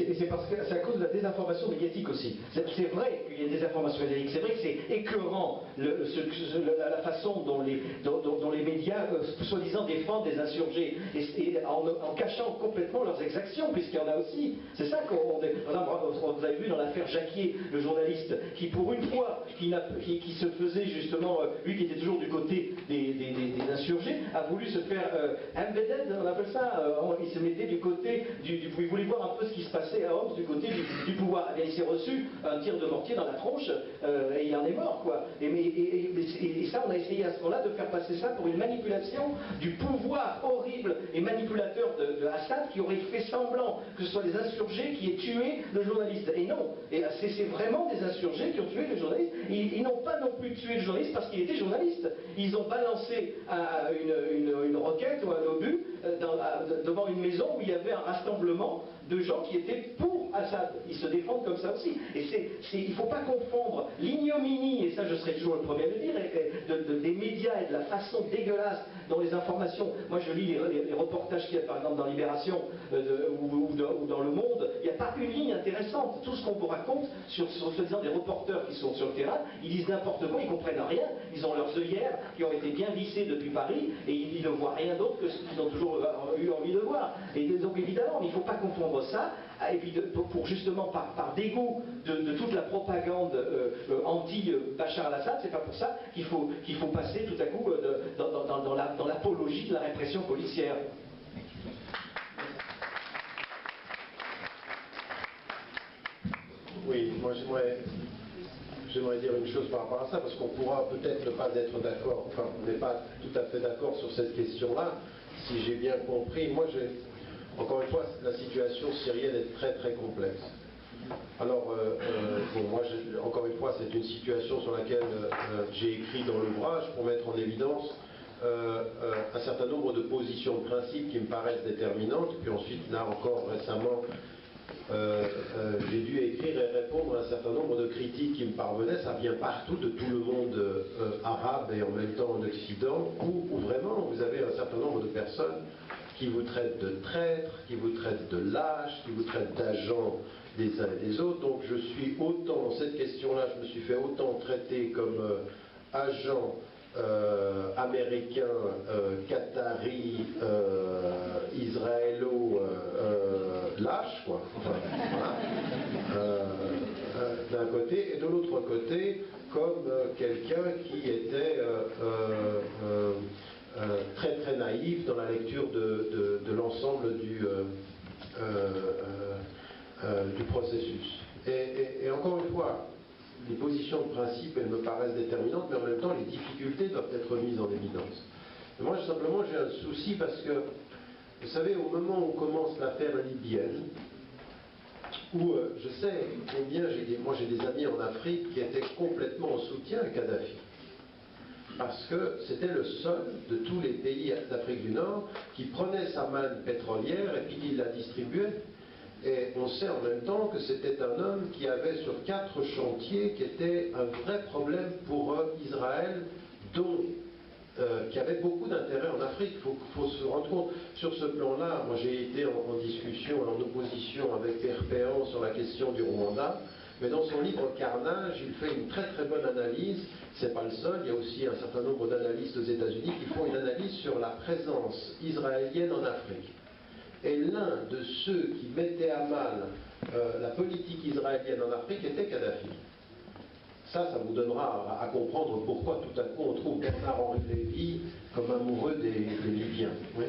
Et c'est parce que c'est à cause de la désinformation médiatique aussi. C'est vrai qu'il y a des informations médiatiques, c'est vrai que c'est écœurant la façon dont les médias soi-disant défendent des insurgés et en cachant complètement leurs exactions, puisqu'il y en a aussi. C'est ça qu'on... Vous avez vu dans l'affaire Jacquier, le journaliste, qui pour une fois, qui se faisait justement, lui qui était toujours du côté des insurgés, a voulu se faire embedded, on appelle ça, il se mettait du côté il voulait voir un peu ce qui se passait à Homs du côté du pouvoir. Et bien, il s'est reçu un tir de mortier dans la tronche et il en est mort, quoi. Et ça, on a essayé à ce moment-là de faire passer ça pour une manipulation du pouvoir horrible et manipulateur de Assad qui aurait fait semblant que ce soit des insurgés qui aient tué le journaliste. Et non, c'est vraiment des insurgés qui ont tué le journaliste. Ils n'ont pas non plus tué le journaliste parce qu'il était journaliste. Ils ont balancé une roquette ou un obus devant une maison où il y avait un rassemblement de gens qui étaient pour Assad. Ils se défendent comme ça aussi. Et il ne faut pas confondre l'ignominie, et ça je serai toujours le premier à le dire, des médias et de la façon dégueulasse dont les informations... Moi je lis les reportages qu'il y a par exemple dans Libération ou dans Le Monde, il n'y a pas une ligne intéressante. Tout ce qu'on vous raconte sur soi-disant des reporters qui sont sur le terrain, ils disent n'importe quoi, ils ne comprennent rien. Ils ont leurs œillères qui ont été bien vissées depuis Paris et ils ne voient rien d'autre que ce qu'ils ont toujours eu envie de voir. Et donc évidemment, il ne faut pas confondre ça, et puis pour justement par dégoût de toute la propagande anti-Bachar al-Assad, c'est pas pour ça qu'il faut passer tout à coup dans l'apologie de la répression policière. Oui, moi j'aimerais dire une chose par rapport à ça, parce qu'on pourra peut-être ne pas être d'accord, enfin on n'est pas tout à fait d'accord sur cette question-là, si j'ai bien compris. Moi Encore une fois, la situation syrienne est très très complexe. Alors, bon, moi, encore une fois, c'est une situation sur laquelle j'ai écrit dans l'ouvrage pour mettre en évidence un certain nombre de positions de principe qui me paraissent déterminantes. Puis ensuite, là encore récemment, j'ai dû écrire et répondre à un certain nombre de critiques qui me parvenaient. Ça vient partout, de tout le monde arabe et en même temps en Occident, où vraiment vous avez un certain nombre de personnes qui vous traitent de traîtres, qui vous traitent de lâches, qui vous traitent d'agents des uns et des autres. Donc je suis autant, dans cette question-là, je me suis fait autant traiter comme agent américain, qatari, israélo, lâche, quoi. Enfin, voilà. D'un côté, et de l'autre côté, comme quelqu'un qui était très très naïf dans la lecture de l'ensemble du processus. Et encore une fois, les positions de principe, elles me paraissent déterminantes, mais en même temps, les difficultés doivent être mises en évidence. Et moi, simplement, j'ai un souci parce que, vous savez, au moment où commence l'affaire libyenne, où je sais combien j'ai des amis en Afrique qui étaient complètement en soutien à Kadhafi. Parce que c'était le seul de tous les pays d'Afrique du Nord qui prenait sa manne pétrolière et puis qui la distribuait. Et on sait en même temps que c'était un homme qui avait sur 4 chantiers qui était un vrai problème pour Israël, qui avait beaucoup d'intérêt en Afrique. Il faut se rendre compte, sur ce plan-là, moi j'ai été en discussion, en opposition avec Pierre Péan sur la question du Rwanda, mais dans son livre Carnage, il fait une très très bonne analyse. C'est pas le seul, il y a aussi un certain nombre d'analystes aux États-Unis qui font une analyse sur la présence israélienne en Afrique. Et l'un de ceux qui mettait à mal la politique israélienne en Afrique était Kadhafi. Ça vous donnera à comprendre pourquoi tout à coup on trouve Bernard-Henri Lévy comme amoureux des Libyens. Oui.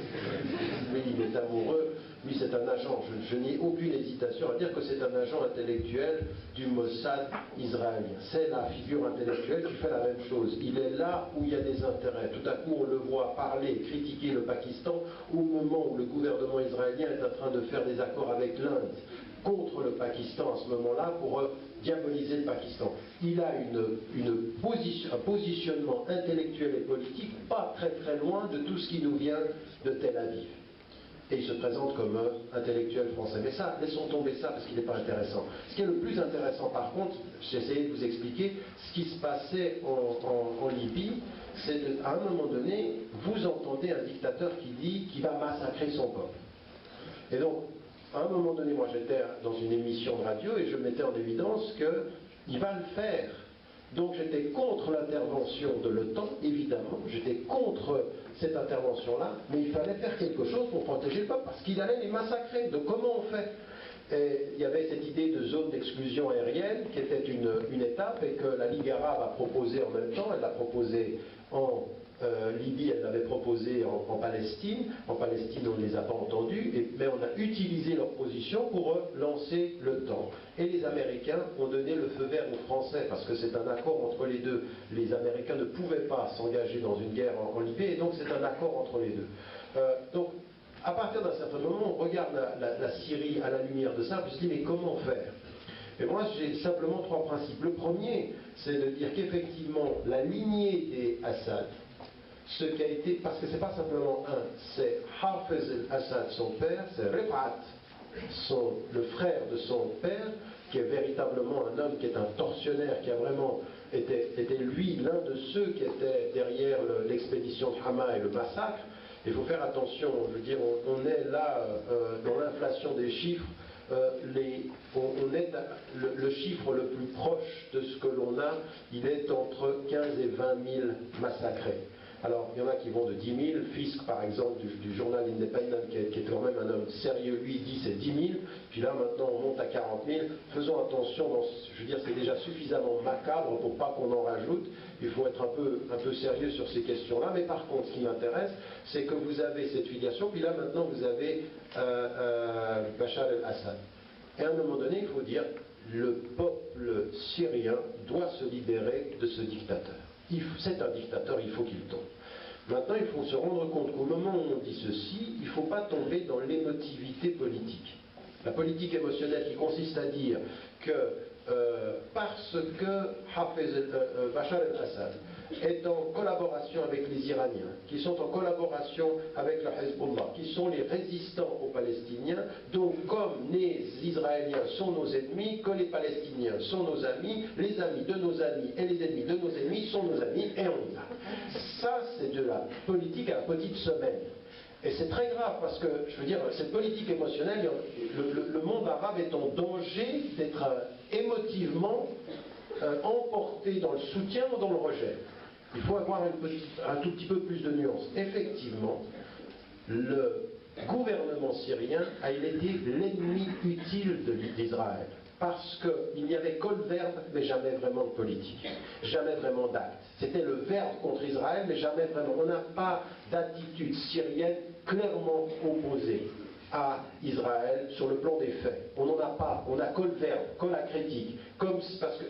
Lui, il est amoureux, lui c'est un agent, je n'ai aucune hésitation à dire que c'est un agent intellectuel du Mossad israélien. C'est la figure intellectuelle qui fait la même chose. Il est là où il y a des intérêts. Tout à coup on le voit parler, critiquer le Pakistan au moment où le gouvernement israélien est en train de faire des accords avec l'Inde contre le Pakistan à ce moment-là pour diaboliser le Pakistan. Il a un positionnement intellectuel et politique pas très très loin de tout ce qui nous vient de Tel Aviv. Et il se présente comme un intellectuel français. Mais ça, laissons tomber ça parce qu'il n'est pas intéressant. Ce qui est le plus intéressant par contre, j'ai essayé de vous expliquer ce qui se passait en Libye, c'est qu'à un moment donné, vous entendez un dictateur qui dit qu'il va massacrer son peuple. Et donc, à un moment donné, moi j'étais dans une émission de radio et je mettais en évidence qu'il va le faire. Donc j'étais contre l'intervention de l'OTAN, évidemment, j'étais contre cette intervention-là, mais il fallait faire quelque chose pour protéger le peuple, parce qu'il allait les massacrer. Donc comment on fait? Et il y avait cette idée de zone d'exclusion aérienne qui était une étape et que la Ligue arabe a proposé en même temps. Elle l'a proposé en Libye, elle l'avait proposé en Palestine. En Palestine, on ne les a pas entendus, mais on a utilisé leur position pour lancer l'OTAN. Et les Américains ont donné le feu vert aux Français, parce que c'est un accord entre les deux. Les Américains ne pouvaient pas s'engager dans une guerre en Libye, et donc c'est un accord entre les deux. Donc, à partir d'un certain moment, on regarde la Syrie à la lumière de ça, puis on se dit, mais comment faire? Et moi, j'ai simplement 3 principes. Le premier, c'est de dire qu'effectivement, la lignée des Assad, ce qui a été, parce que c'est pas simplement un, c'est Hafez al-Assad, son père, c'est Rifat, le frère de son père, qui est véritablement un homme qui est un tortionnaire, qui a vraiment était lui l'un de ceux qui étaient derrière l'expédition de Hama et le massacre. Il faut faire attention, je veux dire, on est là dans l'inflation des chiffres, on est le chiffre le plus proche de ce que l'on a, il est entre 15 et 20 000 massacrés. Alors, il y en a qui vont de 10 000. Fisk, par exemple, du journal Independent, qui est quand même un homme sérieux, lui, dit c'est 10 000. Puis là, maintenant, on monte à 40 000. Faisons attention, je veux dire, c'est déjà suffisamment macabre pour pas qu'on en rajoute. Il faut être un peu sérieux sur ces questions-là. Mais par contre, ce qui m'intéresse, c'est que vous avez cette filiation. Puis là, maintenant, vous avez Bachar el-Assad. Et à un moment donné, il faut dire, le peuple syrien doit se libérer de ce dictateur. C'est un dictateur, il faut qu'il tombe. Maintenant, il faut se rendre compte qu'au moment où on dit ceci, il ne faut pas tomber dans l'émotivité politique. La politique émotionnelle qui consiste à dire que parce que Bachar el-Assad est en collaboration avec les Iraniens, qui sont en collaboration avec le Hezbollah, qui sont les résistants aux Palestiniens, donc comme les Israéliens sont nos ennemis, que les Palestiniens sont nos amis, les amis de nos amis et les ennemis de nos ennemis sont nos amis, et on y va. Ça, c'est de la politique à la petite semaine. Et c'est très grave parce que, je veux dire, cette politique émotionnelle, le monde arabe est en danger d'être émotivement emporté dans le soutien ou dans le rejet. Il faut avoir un tout petit peu plus de nuances. Effectivement, le gouvernement syrien a été l'ennemi utile d'Israël. Parce qu'il n'y avait que le verbe, mais jamais vraiment de politique, jamais vraiment d'acte. C'était le verbe contre Israël, mais jamais vraiment. On n'a pas d'attitude syrienne clairement opposée à Israël sur le plan des faits. On n'en a pas. On n'a que le verbe, que la critique.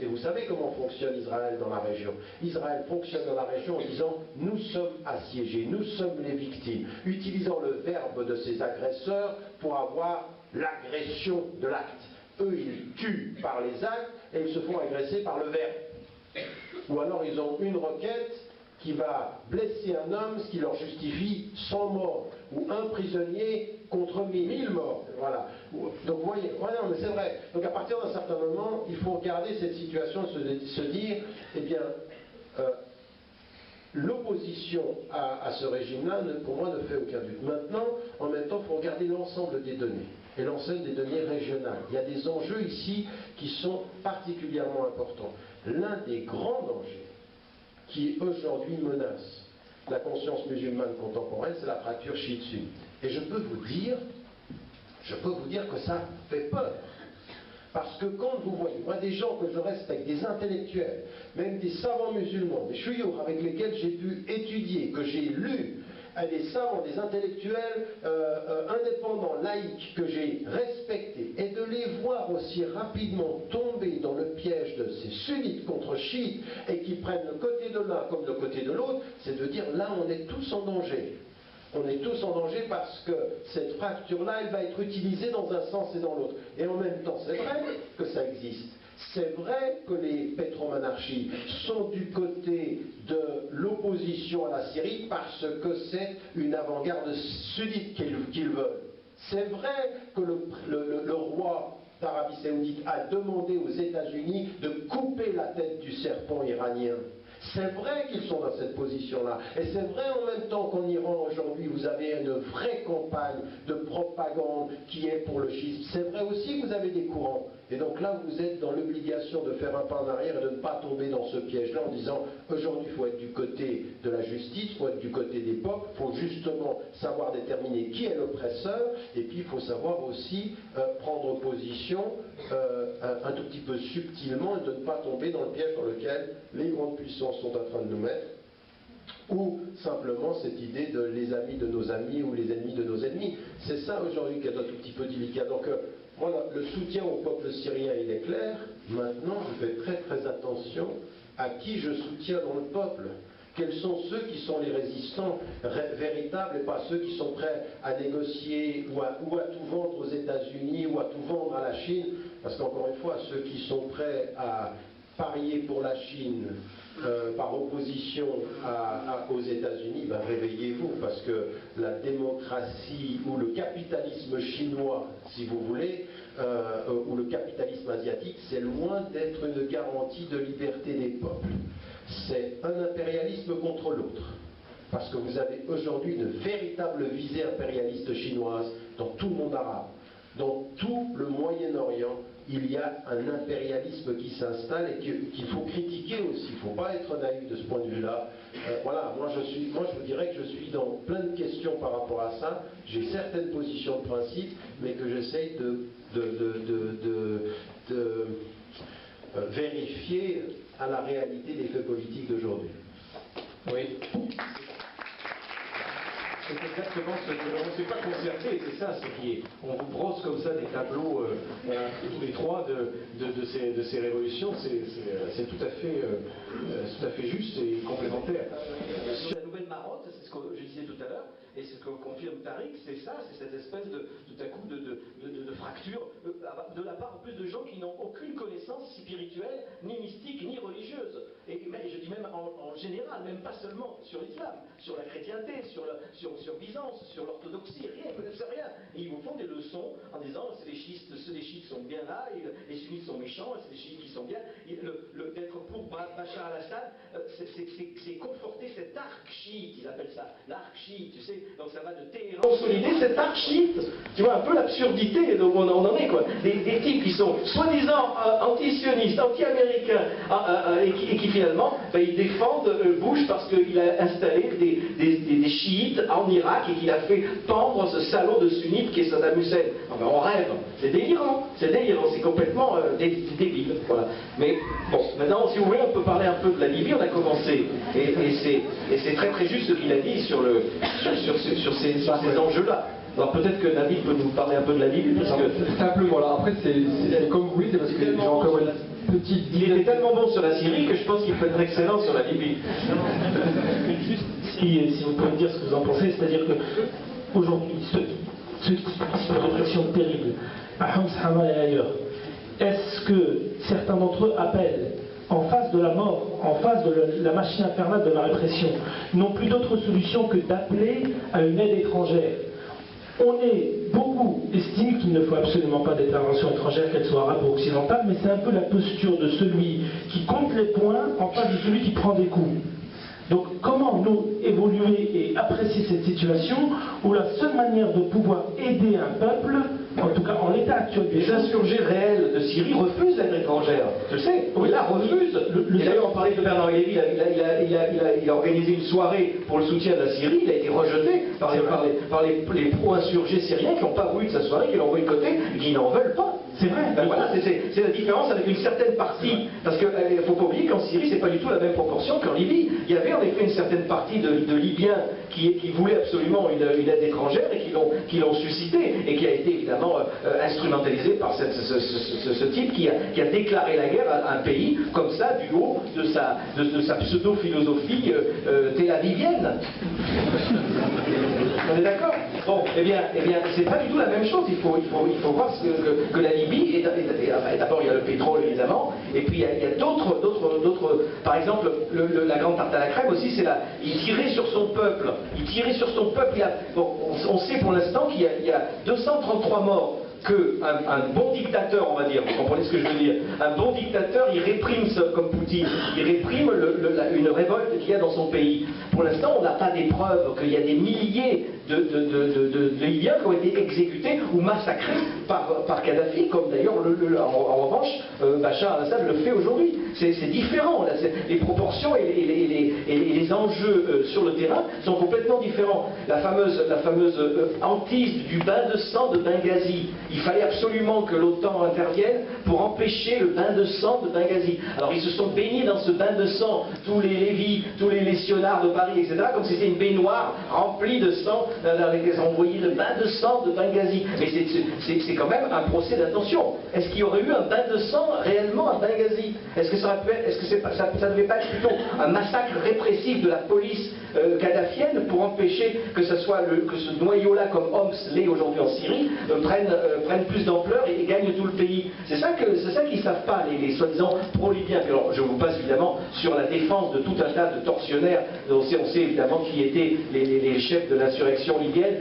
Et vous savez comment fonctionne Israël dans la région. Israël fonctionne dans la région en disant « nous sommes assiégés, nous sommes les victimes », utilisant le verbe de ses agresseurs pour avoir l'agression de l'acte. Eux, ils tuent par les actes et ils se font agresser par le verbe. Ou alors ils ont une requête qui va blesser un homme, ce qui leur justifie 100 morts, ou un prisonnier contre 1000 morts. Voilà. Donc vous voyez, ouais, non, mais c'est vrai. Donc à partir d'un certain moment, il faut regarder cette situation et se dire, eh bien, l'opposition à ce régime-là, pour moi, ne fait aucun doute. Maintenant, en même temps, il faut regarder l'ensemble des données, et l'ensemble des données régionales. Il y a des enjeux ici qui sont particulièrement importants. L'un des grands dangers qui aujourd'hui menace la conscience musulmane contemporaine, c'est la fracture chiite-sunnite. Et je peux vous dire que ça fait peur. Parce que quand vous voyez, moi des gens que je respecte, des intellectuels, même des savants musulmans, des chouyours avec lesquels j'ai pu étudier, que j'ai lu, des savants, des intellectuels indépendants, laïcs, que j'ai respectés, et de les voir aussi rapidement tomber dans le piège de ces sunnites contre chiites, et qui prennent le côté de l'un comme le côté de l'autre, c'est de dire là on est tous en danger. On est tous en danger parce que cette fracture-là, elle va être utilisée dans un sens et dans l'autre. Et en même temps, c'est vrai que ça existe. C'est vrai que les pétromonarchies sont du côté de l'opposition à la Syrie parce que c'est une avant-garde sunnite qu'ils veulent. C'est vrai que le roi d'Arabie Saoudite a demandé aux États-Unis de couper la tête du serpent iranien. C'est vrai qu'ils sont dans cette position-là. Et c'est vrai en même temps qu'en Iran, aujourd'hui, vous avez une vraie campagne de propagande qui est pour le schisme. C'est vrai aussi que vous avez des courants. Et donc là, vous êtes dans l'obligation de faire un pas en arrière et de ne pas tomber dans ce piège-là en disant, aujourd'hui, il faut être du côté de la justice, il faut être du côté des peuples, il faut justement savoir déterminer qui est l'oppresseur, et puis il faut savoir aussi prendre position un tout petit peu subtilement et de ne pas tomber dans le piège dans lequel les grandes puissances sont en train de nous mettre, ou simplement cette idée de les amis de nos amis ou les ennemis de nos ennemis. C'est ça aujourd'hui qui est un tout petit peu délicat. Donc moi, le soutien au peuple syrien, il est clair. Maintenant, je fais très très attention à qui je soutiens dans le peuple. Quels sont ceux qui sont les résistants véritables et pas ceux qui sont prêts à négocier ou à tout vendre aux États-Unis ou à tout vendre à la Chine. Parce qu'encore une fois, ceux qui sont prêts à parier pour la Chine par opposition aux États-Unis, ben réveillez-vous, parce que la démocratie ou le capitalisme chinois, si vous voulez, ou le capitalisme asiatique, c'est loin d'être une garantie de liberté des peuples. C'est un impérialisme contre l'autre. Parce que vous avez aujourd'hui une véritable visée impérialiste chinoise dans tout le monde arabe. Dans tout le Moyen-Orient, il y a un impérialisme qui s'installe et qu'il faut critiquer aussi. Il ne faut pas être naïf de ce point de vue-là. Voilà, moi je vous dirais que je suis dans plein de questions par rapport à ça. J'ai certaines positions de principe, mais que j'essaye de vérifier à la réalité des faits politiques d'aujourd'hui. Oui. C'est exactement ce que on ne s'est pas concerté, c'est ça, c'est qu'on vous brosse comme ça des tableaux tous les trois de ces révolutions, c'est tout à fait juste et complémentaire. Sur la nouvelle de marotte, c'est ce que je disais tout à l'heure, et ce que confirme Tariq, c'est ça, c'est cette espèce tout à coup de fracture de la part en plus de gens qui n'ont aucune connaissance spirituelle, ni mystique, ni religieuse. Et je dis même en général, même pas seulement sur l'islam, sur la chrétienté, sur Byzance, sur l'orthodoxie, rien, ils ne connaissent rien. Et ils vous font des leçons en disant c'est les chiites sont bien là, et les sunnites sont méchants, c'est les chiites qui sont bien. D'être pour Bachar al-Assad, c'est conforter cet arc chiite, ils appellent ça, l'arc chiite, tu sais, donc ça va de Téhéran. Consolider cet arc chiite, tu vois un peu l'absurdité où on en est, quoi. Des types qui sont soi-disant anti-sionistes, anti-américains, et qui finalement, ils défendent Bush parce qu'il a installé des chiites en Irak et qu'il a fait pendre ce salaud de sunnite qui est Saddam Hussein. Enfin, on rêve, c'est délirant, c'est complètement débile, voilà. Mais bon, maintenant, si vous voulez, on peut parler un peu de la Libye, on a commencé, et c'est très très juste ce qu'il a dit sur ces enjeux-là. Alors peut-être que David peut nous parler un peu de la Libye, parce que... Simplement, là, après, c'est comme vous voulez, c'est parce que j'ai encore une petite... Il était tellement bon sur la Syrie que je pense qu'il peut être excellent sur la Libye. Juste, si vous pouvez me dire ce que vous en pensez, c'est-à-dire que aujourd'hui, ce type de répression terrible, à Homs, Hama et ailleurs, est-ce que certains d'entre eux appellent, en face de la mort, en face de la machine infernale de la répression, n'ont plus d'autre solution que d'appeler à une aide étrangère? Beaucoup estiment qu'il ne faut absolument pas d'intervention étrangère, qu'elle soit arabe ou occidentale, mais c'est un peu la posture de celui qui compte les points en face de celui qui prend des coups. Donc comment nous évoluer et apprécier cette situation où la seule manière de pouvoir aider un peuple, en tout cas en l'état actuel des Les insurgés réels de Syrie refusent l'aide étrangère. Je le sais, oui, là, refusent. Et d'ailleurs, on parlait de Bernard Lévy, il a organisé une soirée pour le soutien de la Syrie, il a été rejeté par les pro-insurgés syriens qui n'ont pas voulu de sa soirée, qui l'ont envoyé de côté et qui n'en veulent pas. C'est vrai. Ben voilà, c'est la différence avec une certaine partie. Parce qu'il ne faut pas oublier qu'en Syrie, c'est pas du tout la même proportion qu'en Libye. Il y avait en effet une certaine partie de Libyens qui voulaient absolument une aide étrangère et qui l'ont suscité et qui a été évidemment instrumentalisé par ce type qui a déclaré la guerre à un pays comme ça du haut de sa pseudo-philosophie tel-avivienne. On est d'accord? Bon, eh bien, c'est pas du tout la même chose. Il faut voir que la Libye, d'abord il y a le pétrole évidemment, et puis il y a d'autres, par exemple, la grande tarte à la crème aussi, il tirait sur son peuple. Bon, on sait pour l'instant qu'il y a 233 morts. qu'un bon dictateur, on va dire, vous comprenez ce que je veux dire, un bon dictateur, il réprime, comme Poutine, il réprime une révolte qu'il y a dans son pays. Pour l'instant, on n'a pas des preuves qu'il y a des milliers de Libyens qui ont été exécutés ou massacrés par Kadhafi, comme d'ailleurs, en revanche, Bachar al-Assad le fait aujourd'hui. C'est différent, là, les proportions et les enjeux sur le terrain sont complètement différents. La fameuse hantise du bain de sang de Benghazi. Il fallait absolument que l'OTAN intervienne pour empêcher le bain de sang de Benghazi. Alors ils se sont baignés dans ce bain de sang, tous les lévis, tous les lessionnards de Paris, etc., comme si c'était une baignoire remplie de sang, dans laquelle ils ont envoyé le bain de sang de Benghazi. Mais c'est quand même un procès d'attention. Est-ce qu'il y aurait eu un bain de sang réellement à Benghazi? Est-ce que ça ne devait pas être plutôt un massacre répressif de la police kadhafienne pour empêcher que ce noyau-là, comme Homs l'est aujourd'hui en Syrie, prenne plus d'ampleur et gagne tout le pays? C'est ça qu'ils ne savent pas, les soi-disant pro-libyens. Alors, je vous passe évidemment sur la défense de tout un tas de tortionnaires. On sait évidemment qui étaient les chefs de l'insurrection libyenne.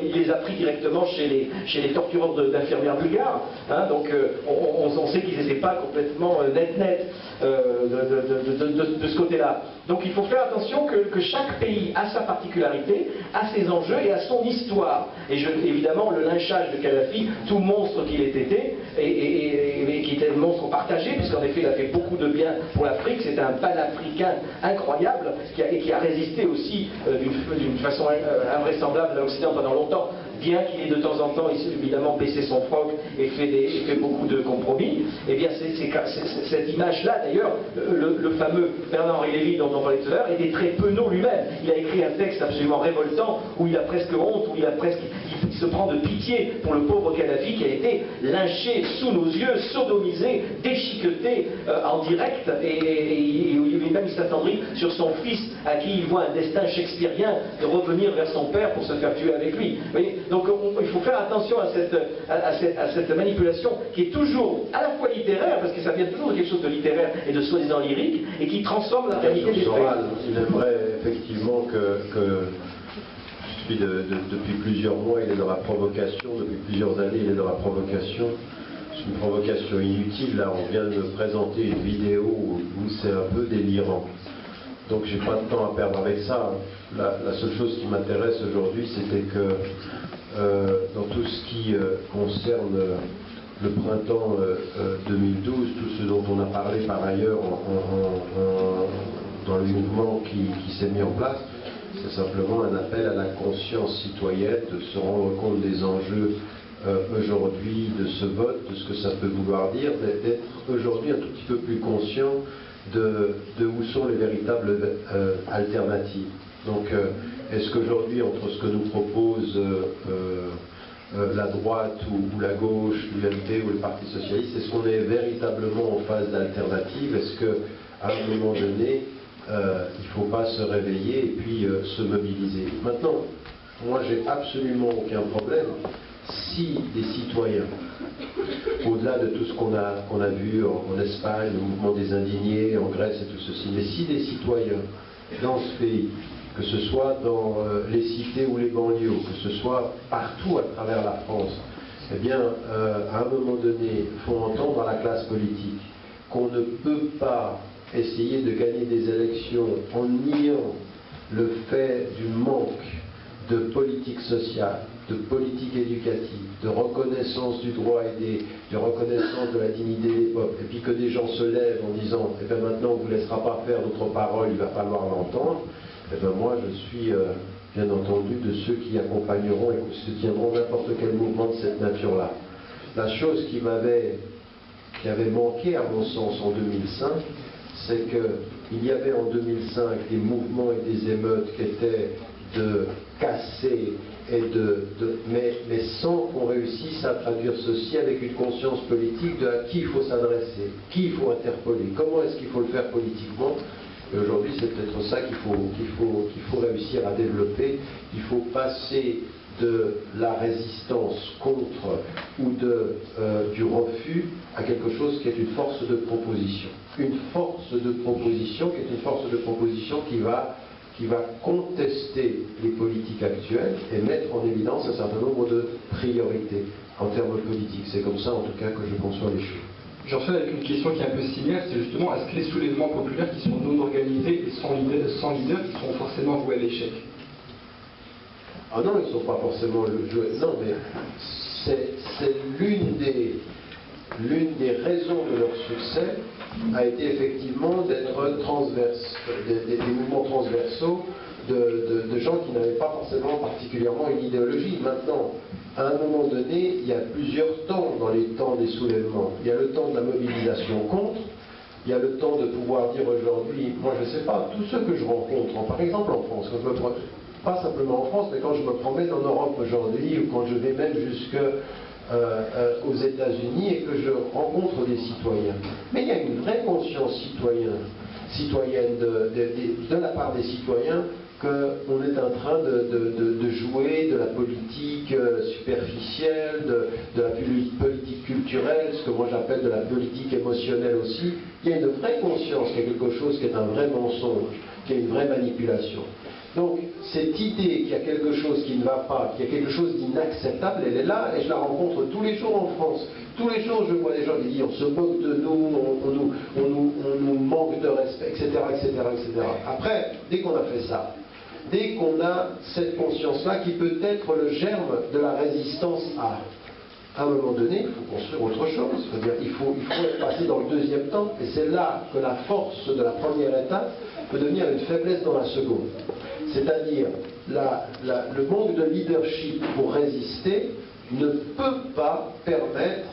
Il les a pris directement chez les tortureurs d'infirmières bulgares. Hein, donc on sait qu'ils n'étaient pas complètement net de ce côté-là. Donc il faut faire attention que chaque pays a sa particularité, a ses enjeux et a son histoire. Et évidemment, le lynchage de Kadhafi, tout monstre qu'il ait été, et qui était un monstre partagé, puisqu'en effet il a fait beaucoup de bien pour l'Afrique, c'était un panafricain incroyable, qui a résisté aussi d'une façon invraisemblable à l'Occident pendant longtemps, bien qu'il ait de temps en temps évidemment baissé son froc et fait beaucoup de compromis. Et bien cette image-là, d'ailleurs, le fameux Bernard-Henri Lévy dont on parlait tout à l'heure, était très penaud lui-même. Il a écrit un texte absolument révoltant, où il a presque honte, où il se prend de pitié pour le pauvre Kadhafi qui a été lynché sous nos yeux, sodomisé, déchiqueté en direct, et lui-même il s'attendrit sur son fils, à qui il voit un destin shakespearien de revenir vers son père pour se faire tuer avec lui. Vous voyez, donc il faut faire attention à cette manipulation qui est toujours à la fois littéraire, parce que ça vient toujours de quelque chose de littéraire et de soi-disant lyrique, et qui transforme la réalité des faits. Il aimerait effectivement depuis plusieurs mois, il est dans la provocation, depuis plusieurs années, il est dans la provocation. C'est une provocation inutile. Là, on vient de me présenter une vidéo où c'est un peu délirant. Donc, j'ai pas de temps à perdre avec ça. La seule chose qui m'intéresse aujourd'hui, c'était que dans tout ce qui concerne le printemps 2012, tout ce dont on a parlé par ailleurs dans le mouvement qui s'est mis en place, c'est simplement un appel à la conscience citoyenne, de se rendre compte des enjeux aujourd'hui de ce vote, de ce que ça peut vouloir dire, d'être aujourd'hui un tout petit peu plus conscient de où sont les véritables alternatives. Donc, est-ce qu'aujourd'hui, entre ce que nous propose la droite ou la gauche, l'UMP ou le Parti Socialiste, est-ce qu'on est véritablement en phase d'alternative? Est-ce qu'à un moment donné, il ne faut pas se réveiller et puis se mobiliser? Maintenant, moi, j'ai absolument aucun problème si des citoyens, au-delà de tout ce qu'on a vu en Espagne, le mouvement des indignés, en Grèce et tout ceci, mais si des citoyens dans ce pays, que ce soit dans les cités ou les banlieues, que ce soit partout à travers la France, eh bien, à un moment donné, font entendre à la classe politique qu'on ne peut pas essayer de gagner des élections en niant le fait du manque de politique sociale, de politique éducative, de reconnaissance du droit et de reconnaissance de la dignité des peuples, et puis que des gens se lèvent en disant « Eh bien maintenant on ne vous laissera pas faire notre parole, il va falloir l'entendre », eh bien moi je suis bien entendu de ceux qui accompagneront et qui soutiendront n'importe quel mouvement de cette nature-là. La chose qui avait manqué à mon sens en 2005, c'est qu'il y avait en 2005 des mouvements et des émeutes qui étaient de casser mais sans qu'on réussisse à traduire ceci avec une conscience politique de à qui il faut s'adresser, qui il faut interpeller, comment est-ce qu'il faut le faire politiquement. Et aujourd'hui, c'est peut-être ça qu'il faut réussir à développer. Il faut passer de la résistance contre ou du refus à quelque chose qui est une force de proposition. Une force de proposition qui est une force de proposition qui va contester les politiques actuelles et mettre en évidence un certain nombre de priorités en termes politiques. C'est comme ça, en tout cas, que je conçois les choses. J'enchaîne avec une question qui est un peu similaire, c'est justement, est-ce que les soulèvements populaires qui sont non organisés et sans leader, qui sont forcément voués à l'échec? Ah non, ils ne sont pas forcément joués. Non, mais c'est l'une des raisons de leur succès a été effectivement d'être transverse, des mouvements transversaux de gens qui n'avaient pas forcément particulièrement une idéologie. Maintenant, à un moment donné, il y a plusieurs temps dans les temps des soulèvements. Il y a le temps de la mobilisation contre, il y a le temps de pouvoir dire aujourd'hui, moi je ne sais pas, tous ceux que je rencontre, par exemple en France, pas simplement en France, mais quand je me promène en Europe aujourd'hui, ou quand je vais même jusque aux États-Unis et que je rencontre des citoyens. Mais il y a une vraie conscience citoyenne de la part des citoyens qu'on est en train de jouer de la politique superficielle, de la politique culturelle, ce que moi j'appelle de la politique émotionnelle aussi. Il y a une vraie conscience qu'il y a quelque chose qui est un vrai mensonge, qu'il y a une vraie manipulation. Donc, cette idée qu'il y a quelque chose qui ne va pas, qu'il y a quelque chose d'inacceptable, elle est là, et je la rencontre tous les jours en France. Tous les jours, je vois des gens qui disent on se moque de nous, on nous manque de respect, etc., etc., etc. Après, dès qu'on a fait ça, dès qu'on a cette conscience-là, qui peut être le germe de la résistance à un moment donné, il faut construire autre chose. C'est-à-dire, il faut passer dans le deuxième temps, et c'est là que la force de la première étape peut devenir une faiblesse dans la seconde. C'est-à-dire, le manque de leadership pour résister ne peut pas permettre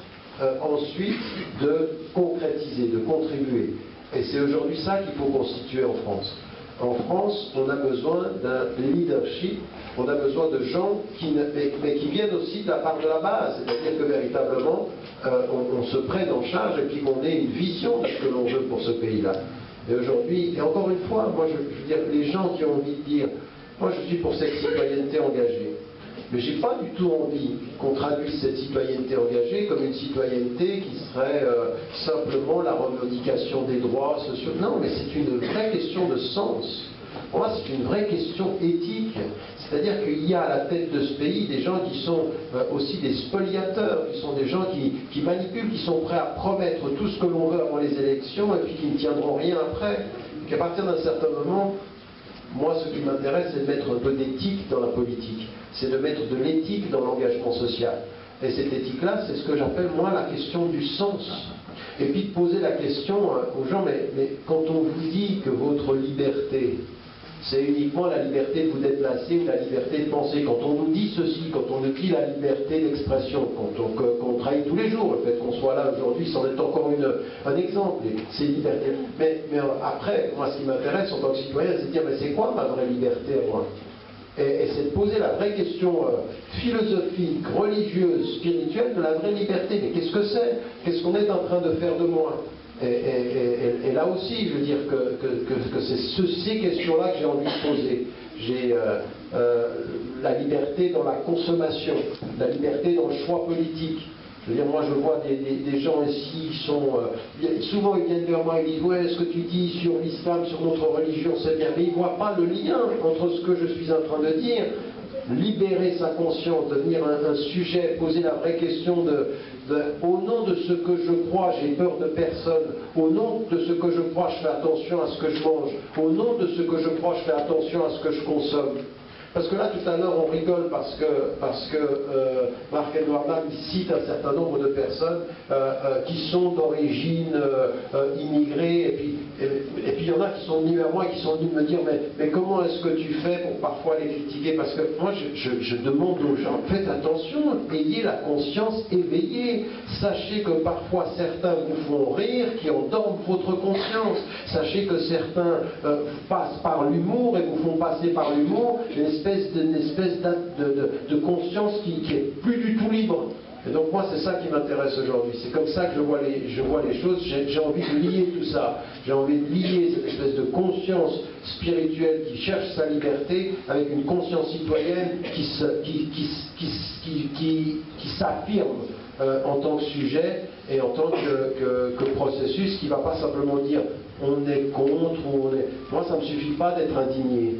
ensuite de concrétiser, de contribuer. Et c'est aujourd'hui ça qu'il faut constituer en France. En France, on a besoin d'un leadership, on a besoin de gens mais qui viennent aussi de la part de la base, c'est-à-dire que véritablement, on se prenne en charge et puis qu'on ait une vision de ce que l'on veut pour ce pays-là. Et aujourd'hui, et encore une fois, moi je veux dire, les gens qui ont envie de dire, moi je suis pour cette citoyenneté engagée, mais j'ai pas du tout envie qu'on traduise cette citoyenneté engagée comme une citoyenneté qui serait simplement la revendication des droits sociaux. Non, mais c'est une vraie question de sens. Pour moi, c'est une vraie question éthique. C'est-à-dire qu'il y a à la tête de ce pays des gens qui sont aussi des spoliateurs, qui sont des gens qui manipulent, qui sont prêts à promettre tout ce que l'on veut avant les élections et puis qui ne tiendront rien après. Donc à partir d'un certain moment, moi, ce qui m'intéresse, c'est de mettre un peu d'éthique dans la politique. C'est de mettre de l'éthique dans l'engagement social. Et cette éthique-là, c'est ce que j'appelle, moi, la question du sens. Et puis de poser la question aux gens, mais quand on vous dit que votre liberté, c'est uniquement la liberté de vous déplacer ou la liberté de penser. Quand on nous dit ceci, quand on nous dit la liberté d'expression, qu'on trahit tous les jours, le fait qu'on soit là aujourd'hui, c'en est encore un exemple, c'est liberté. Mais après, moi, ce qui m'intéresse en tant que citoyen, c'est de dire, mais c'est quoi ma vraie liberté à moi? Et c'est de poser la vraie question philosophique, religieuse, spirituelle de la vraie liberté. Mais qu'est-ce que c'est? Qu'est-ce qu'on est en train de faire de moi? Et là aussi, je veux dire que c'est ces questions-là que j'ai envie de poser. J'ai la liberté dans la consommation, la liberté dans le choix politique. Je veux dire, moi je vois des gens ici qui sont... souvent ils viennent vers moi et disent « Ouais, ce que tu dis sur l'islam, sur notre religion, c'est bien. » Mais ils ne voient pas le lien entre ce que je suis en train de dire, libérer sa conscience, devenir un sujet, poser la vraie question au nom de ce que je crois, j'ai peur de personne. Au nom de ce que je crois, je fais attention à ce que je mange. Au nom de ce que je crois, je fais attention à ce que je consomme. Parce que là, tout à l'heure, on rigole parce que Marc-Edouard Lam cite un certain nombre de personnes qui sont d'origine immigrée, et puis il y en a qui sont venus à moi et qui sont venus me dire mais comment est-ce que tu fais pour parfois les critiquer? Parce que moi, je demande aux gens, faites attention, ayez la conscience éveillée. Sachez que parfois certains vous font rire, qui endorment votre conscience. Sachez que certains passent par l'humour et vous font passer par l'humour une espèce de conscience qui est plus du tout libre. Et donc moi c'est ça qui m'intéresse aujourd'hui, c'est comme ça que je vois les choses, j'ai envie de lier tout ça, j'ai envie de lier cette espèce de conscience spirituelle qui cherche sa liberté avec une conscience citoyenne qui s'affirme en tant que sujet et en tant que processus, qui ne va pas simplement dire on est contre ou on est... Moi ça ne me suffit pas d'être indigné.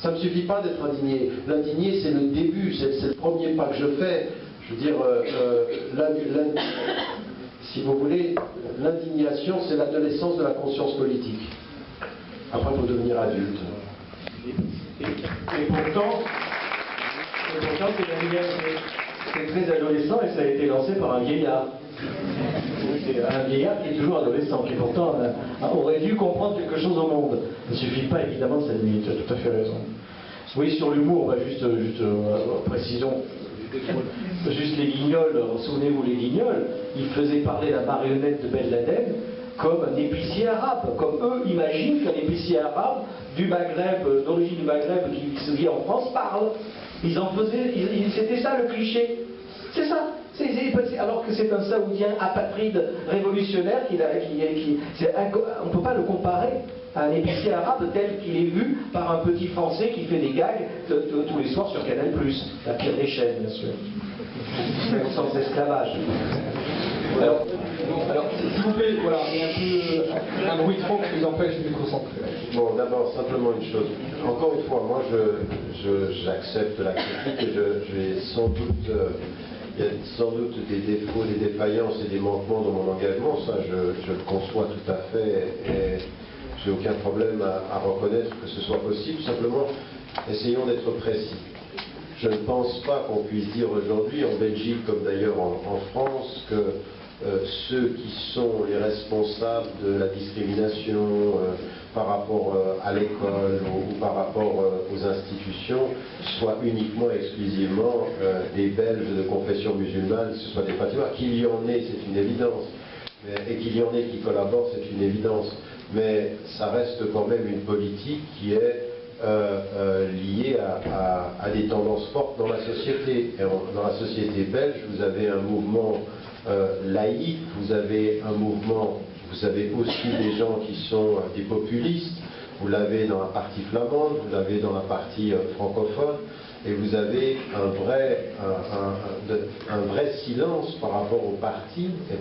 Ça ne me suffit pas d'être indigné. L'indigné, c'est le début, c'est le premier pas que je fais. Je veux dire, si vous voulez, l'indignation, c'est l'adolescence de la conscience politique. Après, il faut devenir adulte. Et pourtant, c'est très adolescent et ça a été lancé par un vieillard. C'est un vieillard qui est toujours adolescent, qui pourtant aurait dû comprendre quelque chose au monde. Il ne suffit pas évidemment de s'adminer, tu as tout à fait raison. Oui, sur l'humour, juste précisons. Juste les Guignols, souvenez-vous les Guignols, ils faisaient parler la marionnette de Ben Laden comme un épicier arabe, comme eux imaginent qu'un épicier arabe du Maghreb, d'origine du Maghreb qui se vit en France parle. Ils en faisaient, c'était ça le cliché. C'est ça. Alors que c'est un Saoudien apatride révolutionnaire on ne peut pas le comparer à un épicier arabe tel qu'il est vu par un petit Français qui fait des gags tous les soirs sur Canal+, la pire des chaînes, bien sûr. Sans esclavage. Alors, s'il vous plaît, voilà, il y a un bruit de fond qui vous empêche de vous concentrer. Bon, d'abord, simplement une chose. Encore une fois, moi, j'accepte la critique et j'ai sans doute... il y a sans doute des défauts, des défaillances et des manquements dans mon engagement, ça je le conçois tout à fait et j'ai aucun problème à reconnaître que ce soit possible, simplement essayons d'être précis. Je ne pense pas qu'on puisse dire aujourd'hui, en Belgique comme d'ailleurs en France, que ceux qui sont les responsables de la discrimination par rapport à l'école ou par rapport aux institutions soient uniquement et exclusivement des Belges de confession musulmane, que ce soit des patriotes. Qu'il y en ait, c'est une évidence. Et qu'il y en ait qui collaborent, c'est une évidence. Mais ça reste quand même une politique qui est liée à des tendances fortes dans la société. Et dans la société belge, vous avez un mouvement laïque, vous avez un mouvement vous avez aussi des gens qui sont des populistes, vous l'avez dans la partie flamande, vous l'avez dans la partie francophone, et vous avez un vrai silence par rapport aux partis, et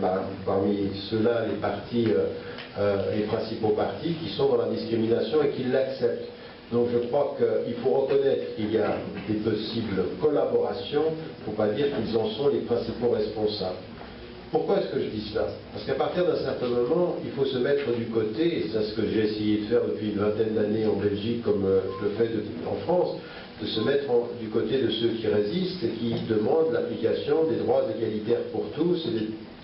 parmi ceux-là, les principaux partis qui sont dans la discrimination et qui l'acceptent. Donc je crois qu'il faut reconnaître qu'il y a des possibles collaborations, il ne faut pas dire qu'ils en sont les principaux responsables. Pourquoi est-ce que je dis cela? Parce qu'à partir d'un certain moment, il faut se mettre du côté, et c'est ce que j'ai essayé de faire depuis une vingtaine d'années en Belgique, comme je le fais en France, de se mettre du côté de ceux qui résistent et qui demandent l'application des droits égalitaires pour tous.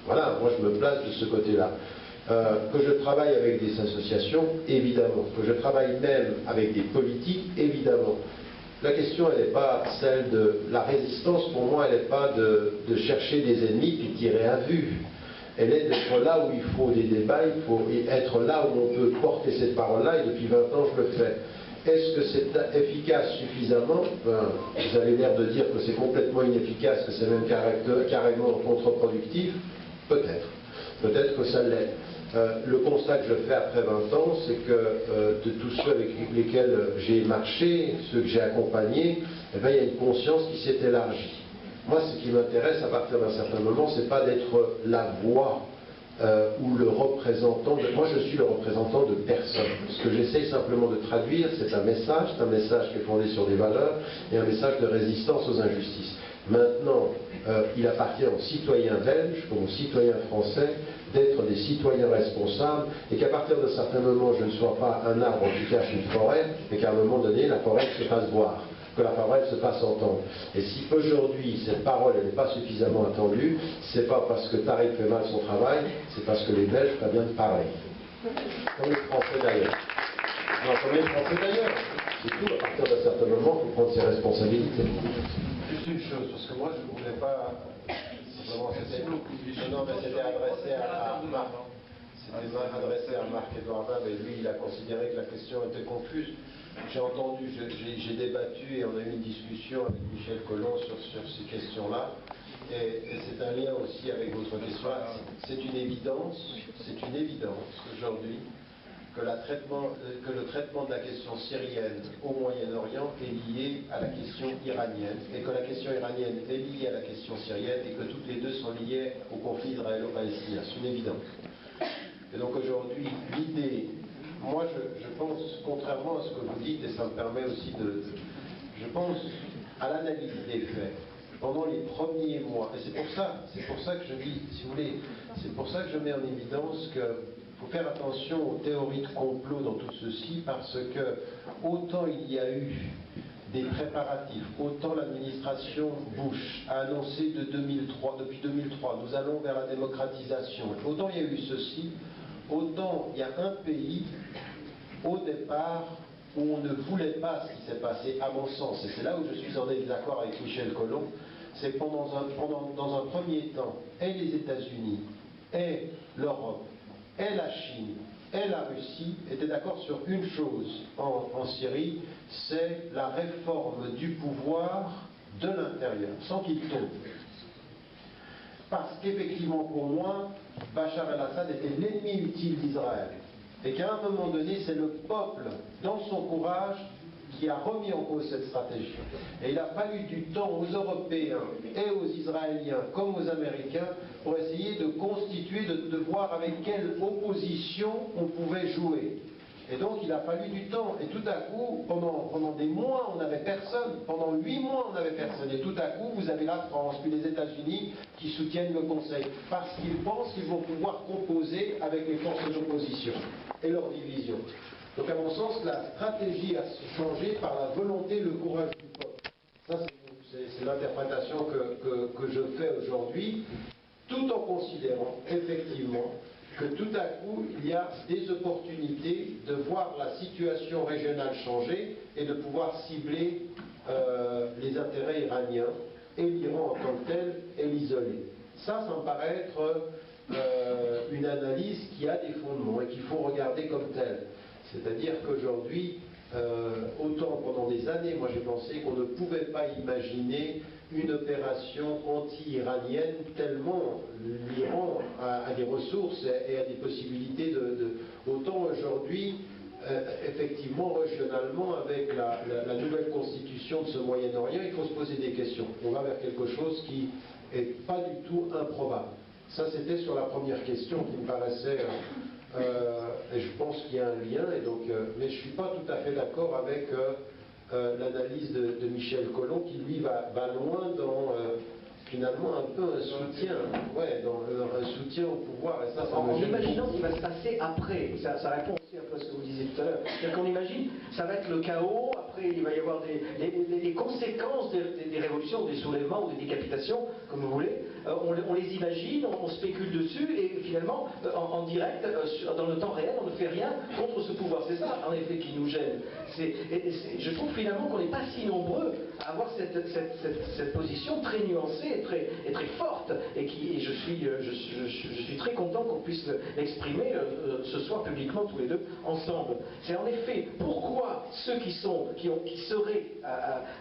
Voilà, moi je me place de ce côté-là. Que je travaille avec des associations, évidemment. Que je travaille même avec des politiques, évidemment. La question, elle n'est pas celle de la résistance, pour moi, elle n'est pas de chercher des ennemis puis tirer à vue. Elle est d'être là où il faut des débats, il faut être là où on peut porter cette parole-là, et depuis 20 ans, je le fais. Est-ce que c'est efficace suffisamment? Vous avez l'air de dire que c'est complètement inefficace, que c'est même carrément contre-productif. Peut-être. Peut-être que ça l'est. Le constat que je fais après 20 ans, c'est que de tous ceux avec lesquels j'ai marché, ceux que j'ai accompagnés, eh bien, il y a une conscience qui s'est élargie. Moi, ce qui m'intéresse à partir d'un certain moment, c'est pas d'être la voix ou le représentant moi, je suis le représentant de personne. Ce que j'essaye simplement de traduire, c'est un message qui est fondé sur des valeurs et un message de résistance aux injustices. Maintenant, il appartient aux citoyens belges comme aux citoyens français d'être des citoyens responsables et qu'à partir d'un certain moment, je ne sois pas un arbre qui cache une forêt, mais qu'à un moment donné, la forêt se fasse voir, que la forêt se fasse entendre. Et si aujourd'hui, cette parole n'est pas suffisamment entendue, c'est pas parce que Tariq fait mal son travail, c'est parce que les Belges feraient bien de parler. Comme les Français d'ailleurs. Non, comme les Français d'ailleurs. C'est tout, à partir d'un certain moment, il faut prendre ses responsabilités. Juste une chose, parce que moi, je ne voulais pas... Non, mais c'était adressé à Marc. C'était adressé à Marc-Edouard Nab, et lui, il a considéré que la question était confuse. J'ai entendu, j'ai débattu et on a eu une discussion avec Michel Collomb sur ces questions-là. Et c'est un lien aussi avec votre question. C'est une évidence aujourd'hui que le traitement de la question syrienne au Moyen-Orient est lié à la question iranienne, et que la question iranienne est liée à la question syrienne, et que toutes les deux sont liées au conflit israélo-palestinien. C'est une évidence. Et donc aujourd'hui, l'idée, moi je pense, contrairement à ce que vous dites, et ça me permet aussi je pense à l'analyse des faits. Pendant les premiers mois, et c'est pour ça que je dis, si vous voulez, c'est pour ça que je mets en évidence que il faut faire attention aux théories de complot dans tout ceci, parce que autant il y a eu des préparatifs, autant l'administration Bush a annoncé depuis 2003, nous allons vers la démocratisation, autant il y a eu ceci, autant il y a un pays, au départ, où on ne voulait pas ce qui s'est passé, à mon sens, et c'est là où je suis en désaccord avec Michel Collomb, c'est dans un premier temps, et les États-Unis, et l'Europe, et la Chine, et la Russie étaient d'accord sur une chose en Syrie, c'est la réforme du pouvoir de l'intérieur, sans qu'il tombe. Parce qu'effectivement, pour moi, Bachar el-Assad était l'ennemi utile d'Israël. Et qu'à un moment donné, c'est le peuple, dans son courage, qui a remis en cause cette stratégie. Et il a fallu du temps aux Européens et aux Israéliens comme aux Américains pour essayer de constituer, de voir avec quelle opposition on pouvait jouer. Et donc il a fallu du temps. Et tout à coup, pendant des mois, on n'avait personne. Pendant 8 mois, on n'avait personne. Et tout à coup, vous avez la France, puis les États-Unis qui soutiennent le Conseil. Parce qu'ils pensent qu'ils vont pouvoir composer avec les forces d'opposition et leur division. Donc à mon sens, la stratégie a changé par la volonté, le courage du peuple. Ça, c'est l'interprétation que je fais aujourd'hui, tout en considérant effectivement que tout à coup, il y a des opportunités de voir la situation régionale changer et de pouvoir cibler les intérêts iraniens et l'Iran en tant que tel et l'isoler. Ça me paraît être une analyse qui a des fondements et qu'il faut regarder comme telle. C'est-à-dire qu'aujourd'hui, autant pendant des années, moi j'ai pensé qu'on ne pouvait pas imaginer une opération anti-iranienne, tellement l'Iran a des ressources et a des possibilités autant aujourd'hui, effectivement, régionalement, avec la nouvelle constitution de ce Moyen-Orient, il faut se poser des questions. On va vers quelque chose qui n'est pas du tout improbable. Ça, c'était sur la première question qui me paraissait... et je pense qu'il y a un lien, et donc, mais je ne suis pas tout à fait d'accord avec l'analyse de Michel Collomb, qui lui va loin dans finalement un peu un soutien, un soutien au pouvoir. Et ça en imaginant ce qui va se passer après, ça répond aussi un peu à ce que vous disiez tout à l'heure. C'est-à-dire qu'on imagine, ça va être le chaos, après il va y avoir des conséquences des révolutions, des soulèvements ou des décapitations, comme vous voulez. On les imagine, on spécule dessus, et finalement, en direct, dans le temps réel, on ne fait rien contre ce pouvoir. C'est ça, en effet, qui nous gêne. Je trouve finalement qu'on n'est pas si nombreux à avoir cette position très nuancée et très forte, et je suis très content qu'on puisse l'exprimer ce soir publiquement tous les deux ensemble. C'est en effet pourquoi ceux qui seraient